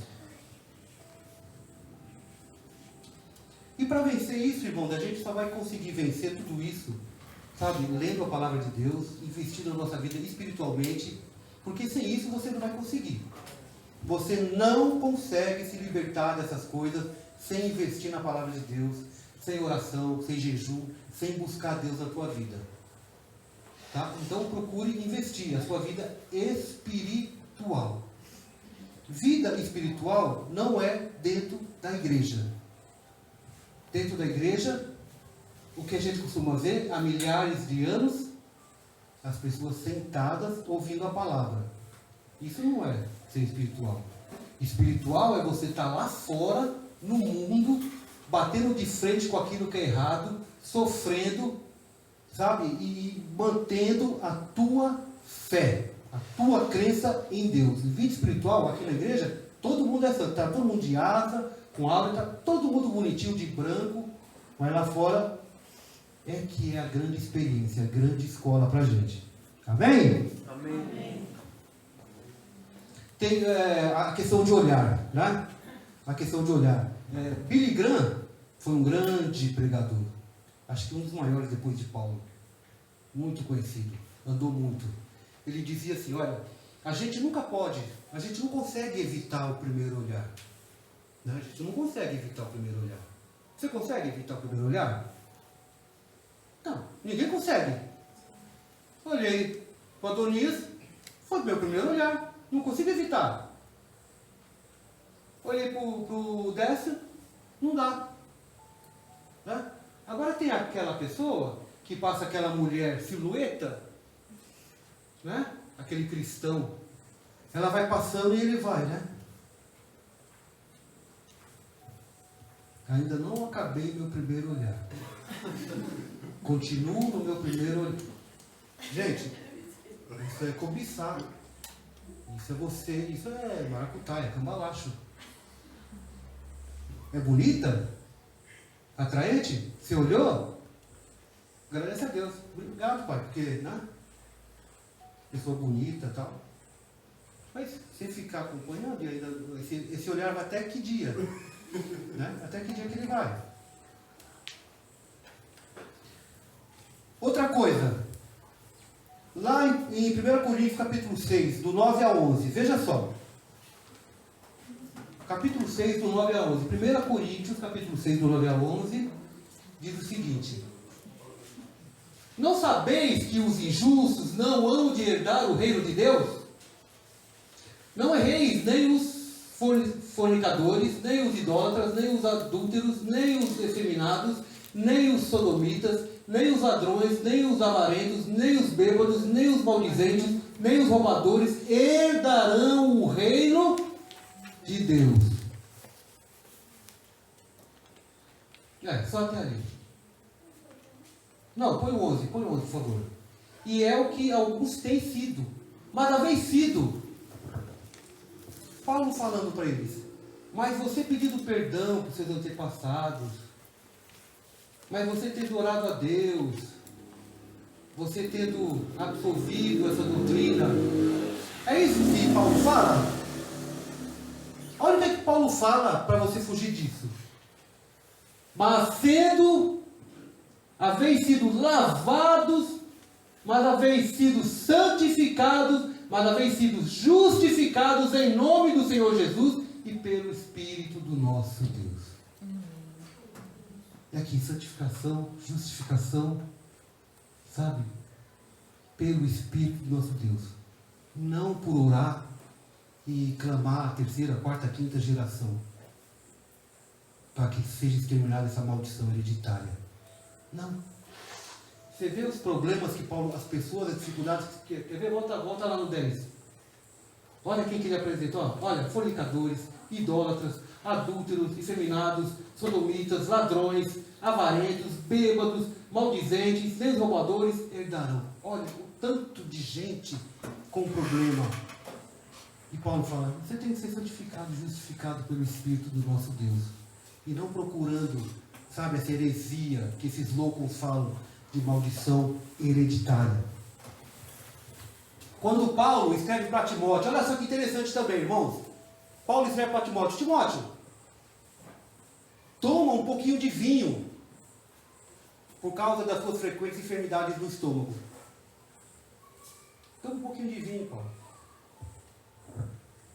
C: E para vencer isso, irmão, a gente só vai conseguir vencer tudo isso, sabe, lendo a palavra de Deus, investindo na nossa vida espiritualmente, porque sem isso você não vai conseguir. Você não consegue se libertar dessas coisas sem investir na palavra de Deus, sem oração, sem jejum, sem buscar Deus na tua vida. Tá? Então procure investir a sua vida espiritual. Vida espiritual não é dentro da igreja. Dentro da igreja, o que a gente costuma ver há milhares de anos, as pessoas sentadas ouvindo a palavra. Isso não é ser espiritual. Espiritual é você estar lá fora, no mundo, batendo de frente com aquilo que é errado, sofrendo, sabe? E mantendo a tua fé, a tua crença em Deus. Vida espiritual, aqui na igreja, todo mundo é santo, está todo mundo de asa, com aura, está todo mundo bonitinho de branco, mas lá fora é que é a grande experiência, a grande escola para a gente. Amém?
A: Amém.
C: Tem a questão de olhar, né? A questão de olhar. Billy Graham foi um grande pregador. Acho que um dos maiores depois de Paulo. Muito conhecido. Andou muito. Ele dizia assim, olha, a gente não consegue evitar o primeiro olhar. Não, a gente não consegue evitar o primeiro olhar. Você consegue evitar o primeiro olhar? Não, ninguém consegue. Olhei para o Adonias, foi meu primeiro olhar. Não consigo evitar. Olhei para o Décio, não dá. Né? Agora tem aquela pessoa que passa aquela mulher silhueta, né? Aquele cristão. Ela vai passando e ele vai, né? Ainda não acabei meu primeiro olhar. Continuo no meu primeiro olhar. Gente, isso é cobiçar. Isso é você, isso é maracutaia, cambalacho. É bonita? Atraente? Você olhou? Agradece a Deus. Obrigado, pai, porque, né? Pessoa bonita e tal. Mas se ficar acompanhando, e ainda, esse olhar vai até que dia? Né? Até que dia que ele vai? Outra coisa. Lá em 1 Coríntios capítulo 6, do 9 a 11. Veja só. Capítulo 6, do 9 a 11. 1 Coríntios, capítulo 6, do 9 a 11, diz o seguinte. Não sabeis que os injustos não hão de herdar o reino de Deus? Não erreis nem os fornicadores, nem os idólatras, nem os adúlteros, nem os efeminados, nem os sodomitas, nem os ladrões, nem os avarentos, nem os bêbados, nem os maldizentes, nem os roubadores herdarão o reino de Deus. Só até ali. Não, põe o 11, por favor. E é o que alguns têm sido. Mas haveis sido. Paulo falando para eles. Mas você pedindo perdão para os seus antepassados. Mas você tendo orado a Deus. Você tendo absorvido essa doutrina. É isso que Paulo fala? Olha o que é que Paulo fala para você fugir disso. Mas haveis sido lavados, mas haveis sido santificados, mas haveis sido justificados em nome do Senhor Jesus e pelo Espírito do nosso Deus. E aqui, santificação, justificação, sabe? Pelo Espírito do nosso Deus. Não por orar e clamar a terceira, quarta, quinta geração para que seja exterminada essa maldição hereditária. Não. Você vê os problemas que Paulo, as pessoas, as dificuldades, quer ver? Volta lá no 10. Olha quem que ele apresentou. Olha, fornicadores, idólatras, adúlteros, efeminados, sodomitas, ladrões, avarentos, bêbados, maldizentes, desroubadores, herdarão. Olha, o tanto de gente com problema. E Paulo fala, você tem que ser santificado, justificado pelo Espírito do nosso Deus. E não procurando, sabe, essa heresia que esses loucos falam de maldição hereditária. Quando Paulo escreve para Timóteo, olha só que interessante também, irmãos. Paulo escreve para Timóteo, Timóteo, toma um pouquinho de vinho, por causa das suas frequentes enfermidades no estômago. Toma um pouquinho de vinho, Paulo.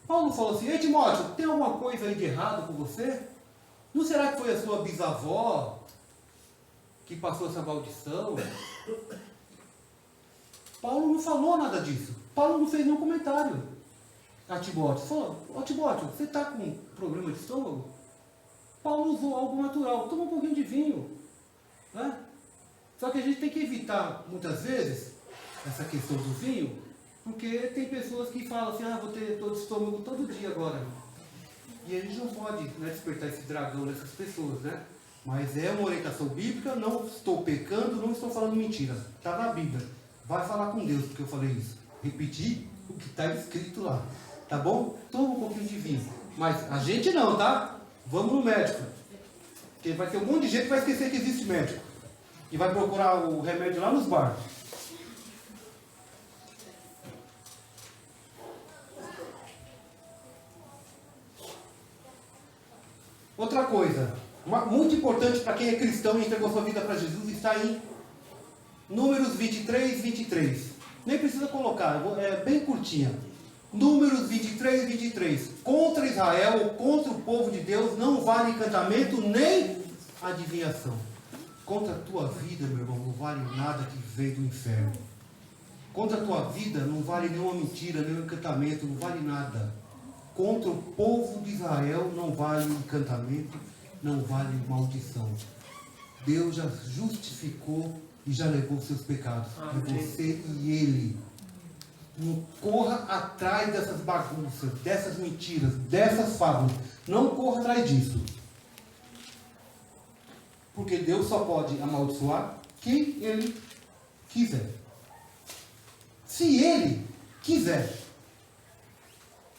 C: Paulo falou assim, ei Timóteo, tem alguma coisa aí de errado com você? Não será que foi a sua bisavó que passou essa maldição? Paulo não falou nada disso. Paulo não fez nenhum comentário a Timóteo. Falou, ó Timóteo, você está com problema de estômago? Paulo usou algo natural. Toma um pouquinho de vinho. Né? Só que a gente tem que evitar, muitas vezes, essa questão do vinho, porque tem pessoas que falam assim, vou ter dor de estômago todo dia agora. E a gente não pode, né, despertar esse dragão nessas pessoas, né? Mas é uma orientação bíblica, não estou pecando, não estou falando mentira. Está na Bíblia. Vai falar com Deus porque eu falei isso. Repetir o que está escrito lá. Tá bom? Toma um pouquinho de vinho. Mas a gente não, tá? Vamos no médico. Porque vai ter um monte de gente que vai esquecer que existe médico. E vai procurar o remédio lá nos bares. Outra coisa, muito importante para quem é cristão e entregou sua vida para Jesus, está em Números 23, 23. Nem precisa colocar, é bem curtinha. Números 23, 23. Contra Israel ou contra o povo de Deus não vale encantamento nem adivinhação. Contra a tua vida, meu irmão, não vale nada que veio do inferno. Contra a tua vida não vale nenhuma mentira, nenhum encantamento, não vale nada. Contra o povo de Israel não vale encantamento, não vale maldição. Deus já justificou e já levou seus pecados. E você e ele. Não corra atrás dessas bagunças, dessas mentiras, dessas fábulas. Não corra atrás disso. Porque Deus só pode amaldiçoar quem Ele quiser. Se Ele quiser.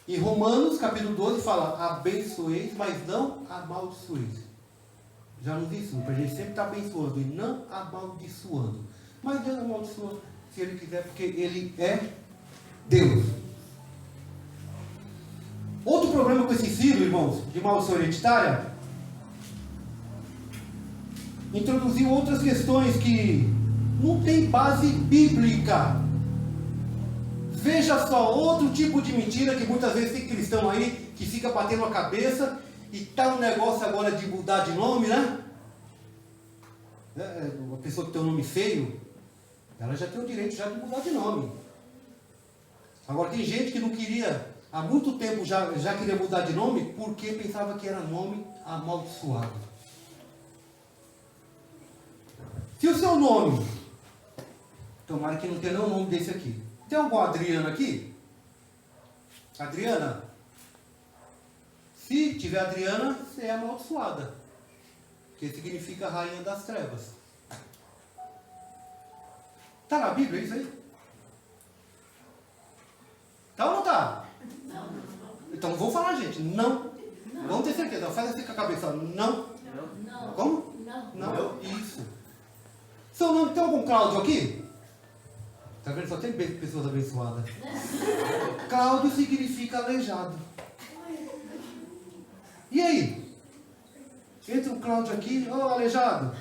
C: Em Romanos capítulo 12 fala, abençoeis, mas não amaldiçoeis. Já nos ensinou, para a gente sempre estar abençoando e não amaldiçoando. Mas Deus amaldiçoa se Ele quiser, porque Ele é Deus. Outro problema com esse ensino, irmãos, de maldição hereditária, introduziu outras questões que não tem base bíblica. Veja só, outro tipo de mentira que muitas vezes tem cristão aí que fica batendo a cabeça e tá um negócio agora de mudar de nome, né? Uma pessoa que tem um nome feio, ela já tem o direito já de mudar de nome. Agora tem gente que não queria, há muito tempo já queria mudar de nome porque pensava que era nome amaldiçoado. Se o seu nome, tomara que não tenha nenhum nome desse aqui. Tem alguma Adriana aqui? Adriana? Se tiver Adriana, você é amaldiçoada. Que significa rainha das trevas. Está na Bíblia isso aí? Tá ou não tá?
B: Não.
C: Então vou falar, gente. Não. Vamos ter certeza. Faz assim com a cabeça. Não.
B: Não.
C: Como?
B: Não.
C: Não. Isso. Seu nome, tem algum Cláudio aqui? Tá vendo? Só tem pessoas abençoadas. Cláudio significa aleijado. E aí? Entra o Cláudio aqui, ô aleijado.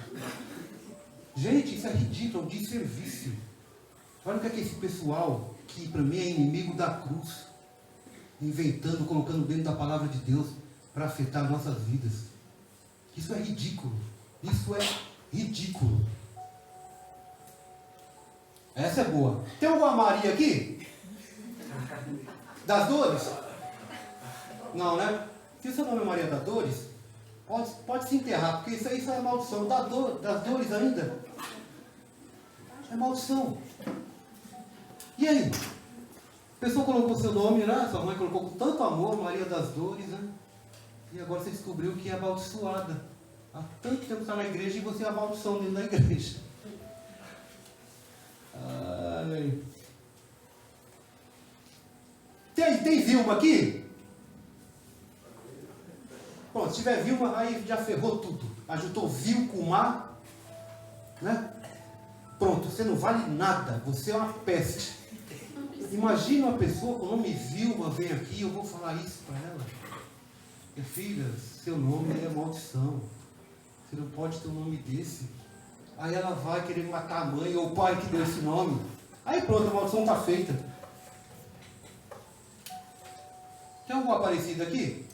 C: Gente, isso é ridículo, é um desserviço. Olha o que é esse pessoal que para mim é inimigo da cruz, inventando, colocando dentro da palavra de Deus para afetar nossas vidas. Isso é ridículo. Isso é ridículo. Essa é boa. Tem alguma Maria aqui? Das Dores? Não, né? Se o seu nome é Maria das Dores, pode se enterrar, porque isso aí só é maldição. Das dores ainda. É maldição. E aí? A pessoa colocou seu nome, né? Sua mãe colocou com tanto amor, Maria das Dores, né? E agora você descobriu que é amaldiçoada. Há tanto tempo que está na igreja e você é a maldição dentro da igreja. Ai. Tem Vilma aqui? Pronto, se tiver Vilma, aí já ferrou tudo. Ajuntou Vil com Mar, né? Pronto, você não vale nada, você é uma peste. Imagina uma pessoa com o nome Vilma vem aqui, eu vou falar isso para ela. Minha filha, seu nome é maldição. Você não pode ter um nome desse. Aí ela vai querer matar a mãe ou o pai que deu esse nome. Aí pronto, a maldição está feita. Tem alguma parecida aqui?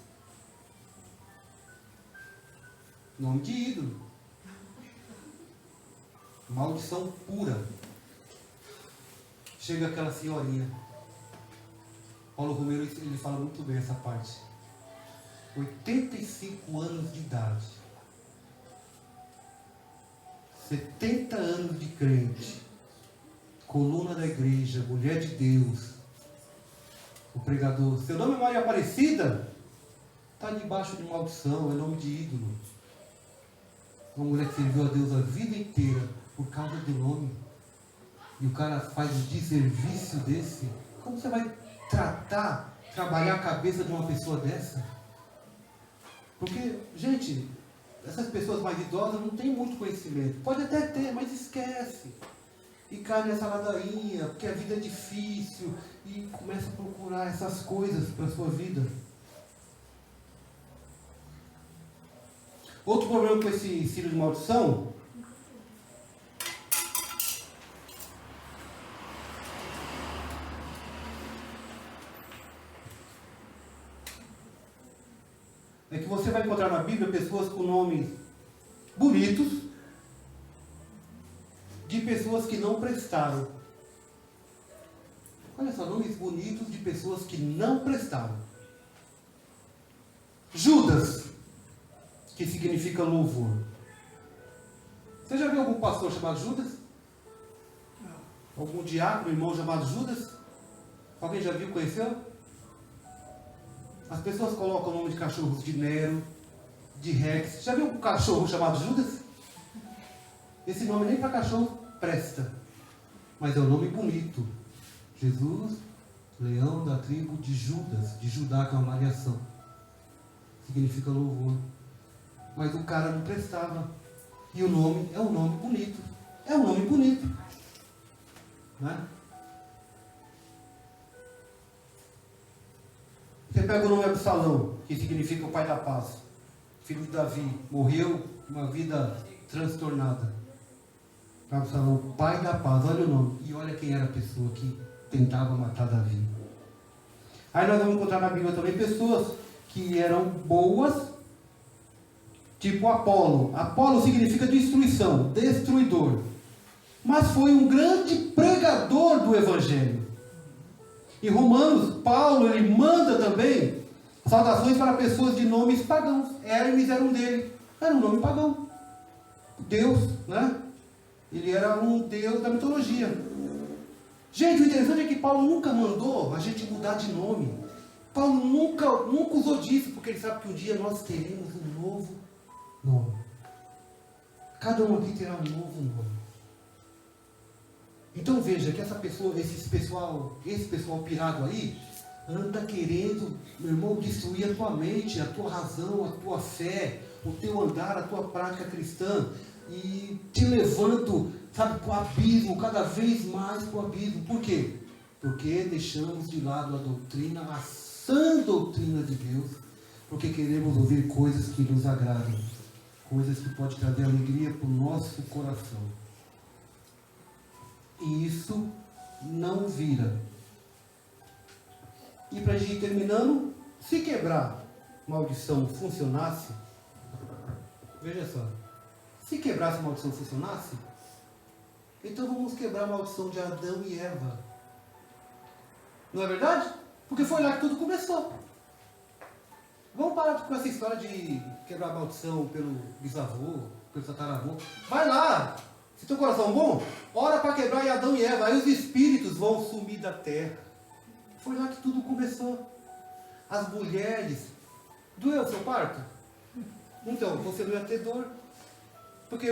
C: Nome de ídolo. Maldição pura. Chega aquela senhorinha. Paulo Romero, ele fala muito bem essa parte. 85 anos de idade. 70 anos de crente. Coluna da igreja, mulher de Deus. O pregador. Seu nome é Maria Aparecida? Está debaixo de maldição, é nome de ídolo. Uma mulher que serviu a Deus a vida inteira por causa do nome. E o cara faz um desserviço desse. Como você vai trabalhar a cabeça de uma pessoa dessa? Porque, gente, essas pessoas mais idosas não têm muito conhecimento. Pode até ter, mas esquece. E cai nessa ladainha, porque a vida é difícil. E começa a procurar essas coisas para a sua vida. Outro problema com esse ensino de maldição é que você vai encontrar na Bíblia pessoas com nomes bonitos de pessoas que não prestaram. Olha só, nomes bonitos de pessoas que não prestaram. Judas, que significa louvor. Você já viu algum pastor chamado Judas? Não. Algum diácono, irmão chamado Judas? Alguém já viu, conheceu? As pessoas colocam o nome de cachorros de Nero, de Rex. Já viu um cachorro chamado Judas? Esse nome nem para cachorro presta. Mas é um nome bonito. Jesus, leão da tribo de Judas, de Judá, que é uma variação. Significa louvor. Mas o cara não prestava. E o nome é um nome bonito. É um nome bonito. Né? Você pega o nome Absalão, que significa o pai da paz. Filho de Davi. Morreu uma vida transtornada. Absalão, pai da paz. Olha o nome. E olha quem era a pessoa que tentava matar Davi. Aí nós vamos encontrar na Bíblia também pessoas que eram boas, tipo Apolo. Apolo significa destruição, destruidor. Mas foi um grande pregador do Evangelho. Em Romanos, Paulo, ele manda também saudações para pessoas de nomes pagãos. Hermes era um dele. Era um nome pagão. Deus, né? Ele era um deus da mitologia. Gente, o interessante é que Paulo nunca mandou a gente mudar de nome. Paulo nunca usou disso, porque ele sabe que um dia nós teremos um novo nome. Cada um aqui terá um novo nome. Então veja que esse pessoal pirado aí, anda querendo, meu irmão, destruir a tua mente, a tua razão, a tua fé, o teu andar, a tua prática cristã, e te levando, sabe, para o abismo, cada vez mais para o abismo. Por quê? Porque deixamos de lado a doutrina, a sã doutrina de Deus, porque queremos ouvir coisas que nos agradam, coisas que podem trazer alegria para o nosso coração. E isso não vira. E para a gente ir terminando, se quebrar maldição funcionasse, veja só, se quebrasse maldição funcionasse, então vamos quebrar a maldição de Adão e Eva. Não é verdade? Porque foi lá que tudo começou. Vamos parar com essa história de quebrar a maldição pelo bisavô, pelo tataravô. Vai lá! Se teu coração é bom, ora para quebrar em Adão e Eva. Aí os espíritos vão sumir da terra. Foi lá que tudo começou. As mulheres. Doeu o seu parto? Então, você não ia ter dor. Porque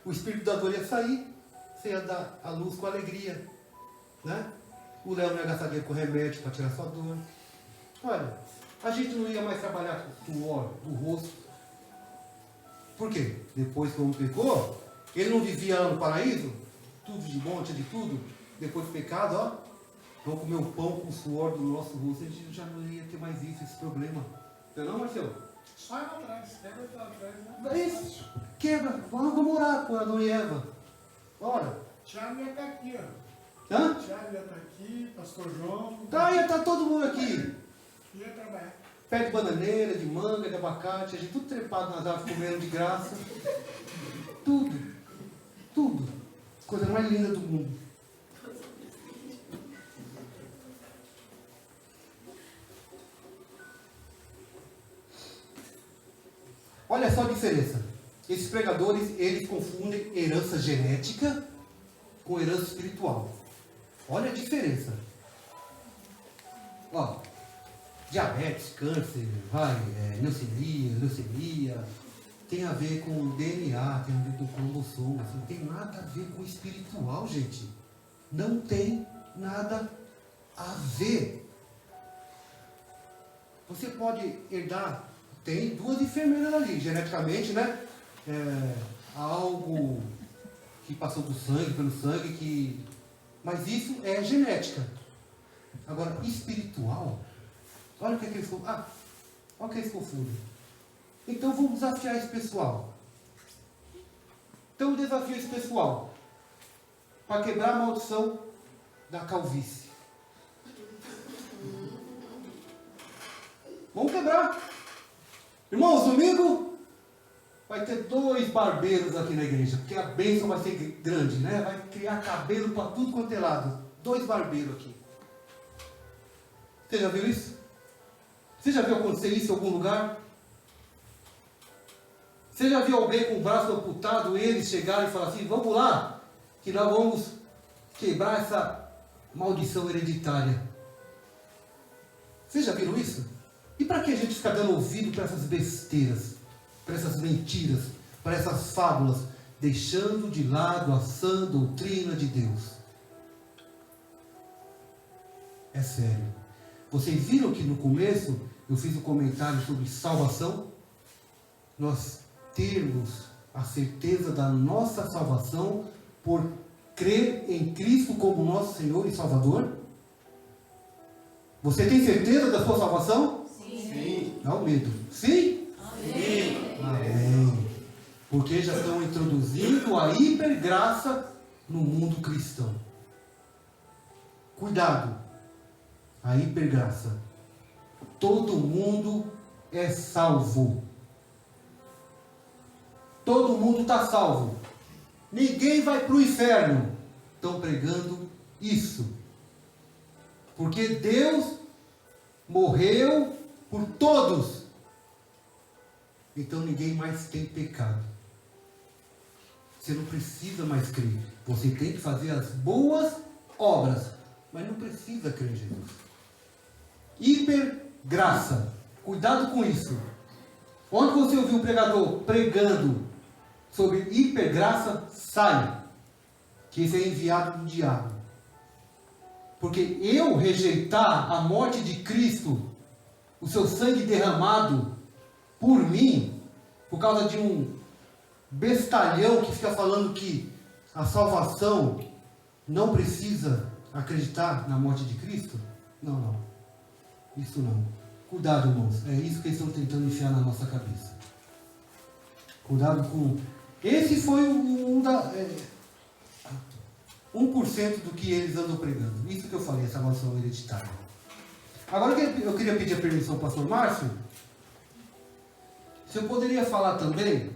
C: o espírito da dor ia sair. Você ia dar a luz com alegria. Né? O Léo não ia gastar dinheiro com remédio para tirar sua dor. Olha, a gente não ia mais trabalhar com suor do rosto. Por quê? Depois que o homem pecou, ele não vivia lá no paraíso? Tudo de bom, tinha de tudo. Depois do pecado, ó, vamos comer o pão com o suor do nosso rosto. A gente já não ia ter mais esse problema. Não, Marcelo?
B: Sai lá atrás, quebra lá atrás, né?
C: É isso. Quebra. Vamos orar por Adão e Eva. Ora.
B: Tiago ia estar aqui, ó.
C: Hã?
B: Tiago ia estar aqui, pastor João.
C: Tá, ia estar todo mundo aqui.
B: Ia trabalhar.
C: Pé de bananeira, de manga, de abacate, a gente tudo trepado nas árvores comendo de graça. Tudo. Tudo. Coisa mais linda do mundo. Olha só a diferença. Esses pregadores, eles confundem herança genética com herança espiritual. Olha a diferença. Ó, diabetes, câncer, leucemia, tem a ver com DNA, tem a ver com cromossomo, não tem nada a ver com espiritual, gente. Não tem nada a ver. Você pode herdar, tem duas enfermeiras ali, geneticamente, né? Algo que passou do sangue, pelo sangue, mas isso é genética. Agora, espiritual, olha o que eles confundem. Olha o que eles confundem. Então vamos desafiar esse pessoal. Então eu desafio esse pessoal para quebrar a maldição da calvície. Vamos quebrar. Irmãos, domingo vai ter 2 barbeiros aqui na igreja, porque a bênção vai ser grande, né? Vai criar cabelo para tudo quanto é lado. 2 barbeiros aqui. Você já viu isso? Você já viu acontecer isso em algum lugar? Você já viu alguém com o braço amputado, eles chegarem e falar assim, vamos lá, que nós vamos quebrar essa maldição hereditária. Vocês já viram isso? E para que a gente ficar dando ouvido para essas besteiras, para essas mentiras, para essas fábulas, deixando de lado a sã doutrina de Deus? É sério. Vocês viram que no começo eu fiz um comentário sobre salvação? Nós termos a certeza da nossa salvação por crer em Cristo como nosso Senhor e Salvador? Você tem certeza da sua salvação?
A: Sim.
C: Dá o medo. Sim?
A: Amém.
C: Amém. Porque já estão introduzindo a hipergraça no mundo cristão. Cuidado. A hipergraça. Todo mundo é salvo. Todo mundo está salvo. Ninguém vai para o inferno. Estão pregando isso. Porque Deus morreu por todos. Então ninguém mais tem pecado. Você não precisa mais crer. Você tem que fazer as boas obras, mas não precisa crer em Jesus. Hipergraça. Cuidado com isso. Onde você ouviu um pregador pregando sobre hipergraça, saia. Que esse é enviado do diabo. Porque eu rejeitar a morte de Cristo, o seu sangue derramado por mim, por causa de um bestalhão que fica falando que a salvação não precisa acreditar na morte de Cristo? Não. Isso não. Cuidado, irmãos. É isso que eles estão tentando enfiar na nossa cabeça. Cuidado com... Esse foi 1% do que eles andam pregando. Isso que eu falei, essa maldição hereditária. Agora eu queria pedir a permissão ao pastor Márcio. Se eu poderia falar também,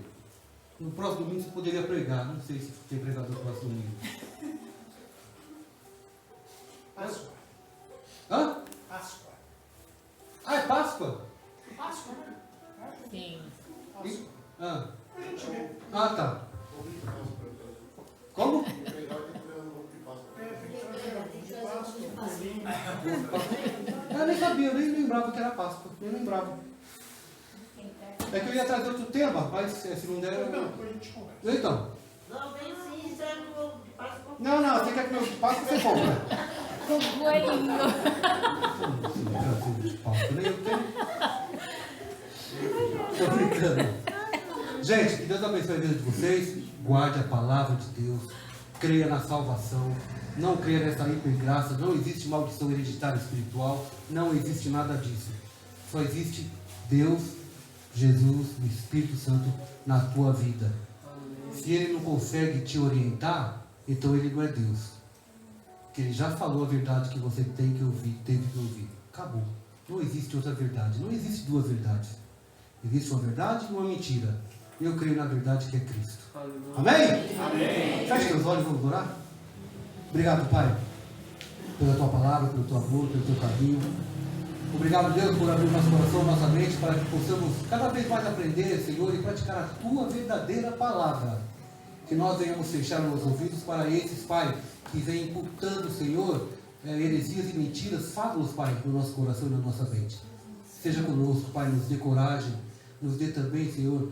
C: no próximo domingo você poderia pregar. Não sei se tem pregador no próximo domingo.
B: Páscoa.
C: Hã?
B: Páscoa.
C: Ah, é Páscoa?
B: Páscoa, né?
D: Sim.
B: Páscoa.
C: Ah,
B: A gente vê.
C: tá. Como?
B: É, tem que trazer ovo de Páscoa, colinho.
C: Eu nem sabia, eu nem lembrava que era Páscoa. Nem lembrava. É que eu ia trazer outro tema, mas se não der...
B: Não, depois a gente conversa.
C: Então.
E: Não, vem sim, serve o ovo de Páscoa.
C: Não, você quer comer Páscoa, você compra.
D: Com coelhinho.
C: Nem eu tenho. Tô brincando. Gente, que Deus abençoe a vida de vocês. Guarde a palavra de Deus. Creia na salvação. Não creia nessa hipergraça. Não existe maldição hereditária espiritual. Não existe nada disso. Só existe Deus, Jesus, o Espírito Santo na tua vida. Se ele não consegue te orientar, então ele não é Deus. Porque ele já falou a verdade que você tem que ouvir, teve que ouvir. Acabou. Não existe outra verdade. Não existe duas verdades. Existe uma verdade e uma mentira. Eu creio na verdade que é Cristo. Amém? Amém. Feche teus olhos e vamos orar. Obrigado, Pai, pela tua palavra, pelo teu amor, pelo teu carinho. Obrigado, Deus, por abrir nosso coração, nossa mente, para que possamos cada vez mais aprender, Senhor, e praticar a tua verdadeira palavra. Que nós venhamos fechar os ouvidos para esses, Pai, que vêm imputando, Senhor, heresias e mentiras, fábulas, Pai, no nosso coração e na nossa mente. Seja conosco, Pai, nos dê coragem, nos dê também, Senhor,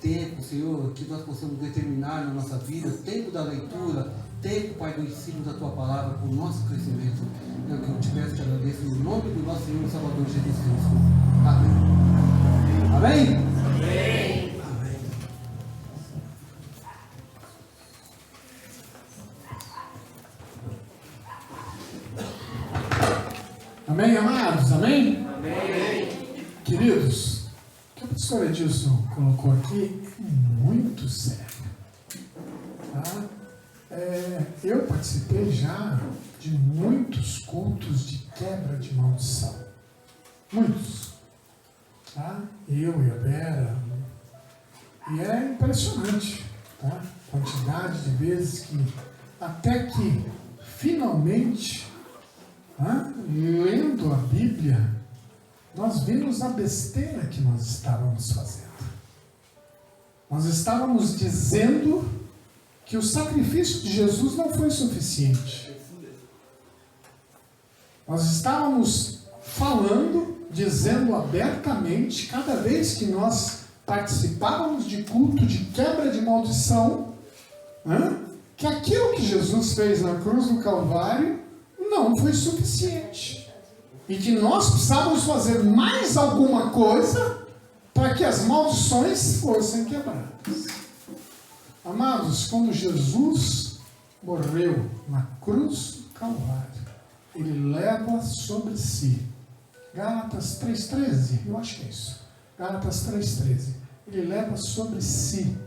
C: tempo, Senhor, que nós possamos determinar na nossa vida, tempo da leitura, tempo, Pai, do ensino da Tua Palavra, para o nosso crescimento. É o que eu te peço e te agradeço, no nome do nosso Senhor e Salvador Jesus Cristo. Amém. Amém? Amém. Amém.
B: Amém, amados? Amém? Amém. Queridos, o que o pastor Edilson colocou aqui é muito sério. Tá? Eu participei já de muitos cultos de quebra de maldição. Muitos. Tá? Eu e a Vera. E é impressionante, tá? A quantidade de vezes que, até que, finalmente, tá? Lendo a Bíblia, nós vimos a besteira que nós estávamos fazendo. Nós estávamos dizendo que o sacrifício de Jesus não foi suficiente. Nós estávamos falando, dizendo abertamente, cada vez que nós participávamos de culto de quebra de maldição, que aquilo que Jesus fez na cruz do Calvário não foi suficiente. E que nós precisávamos fazer mais alguma coisa para que as maldições fossem quebradas. Amados, quando Jesus morreu na cruz do Calvário, ele leva sobre si, Gálatas 3,13, eu acho que é isso, Gálatas 3,13, ele leva sobre si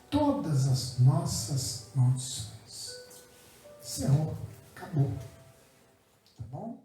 B: todas as nossas maldições. Encerrou, acabou. Tá bom?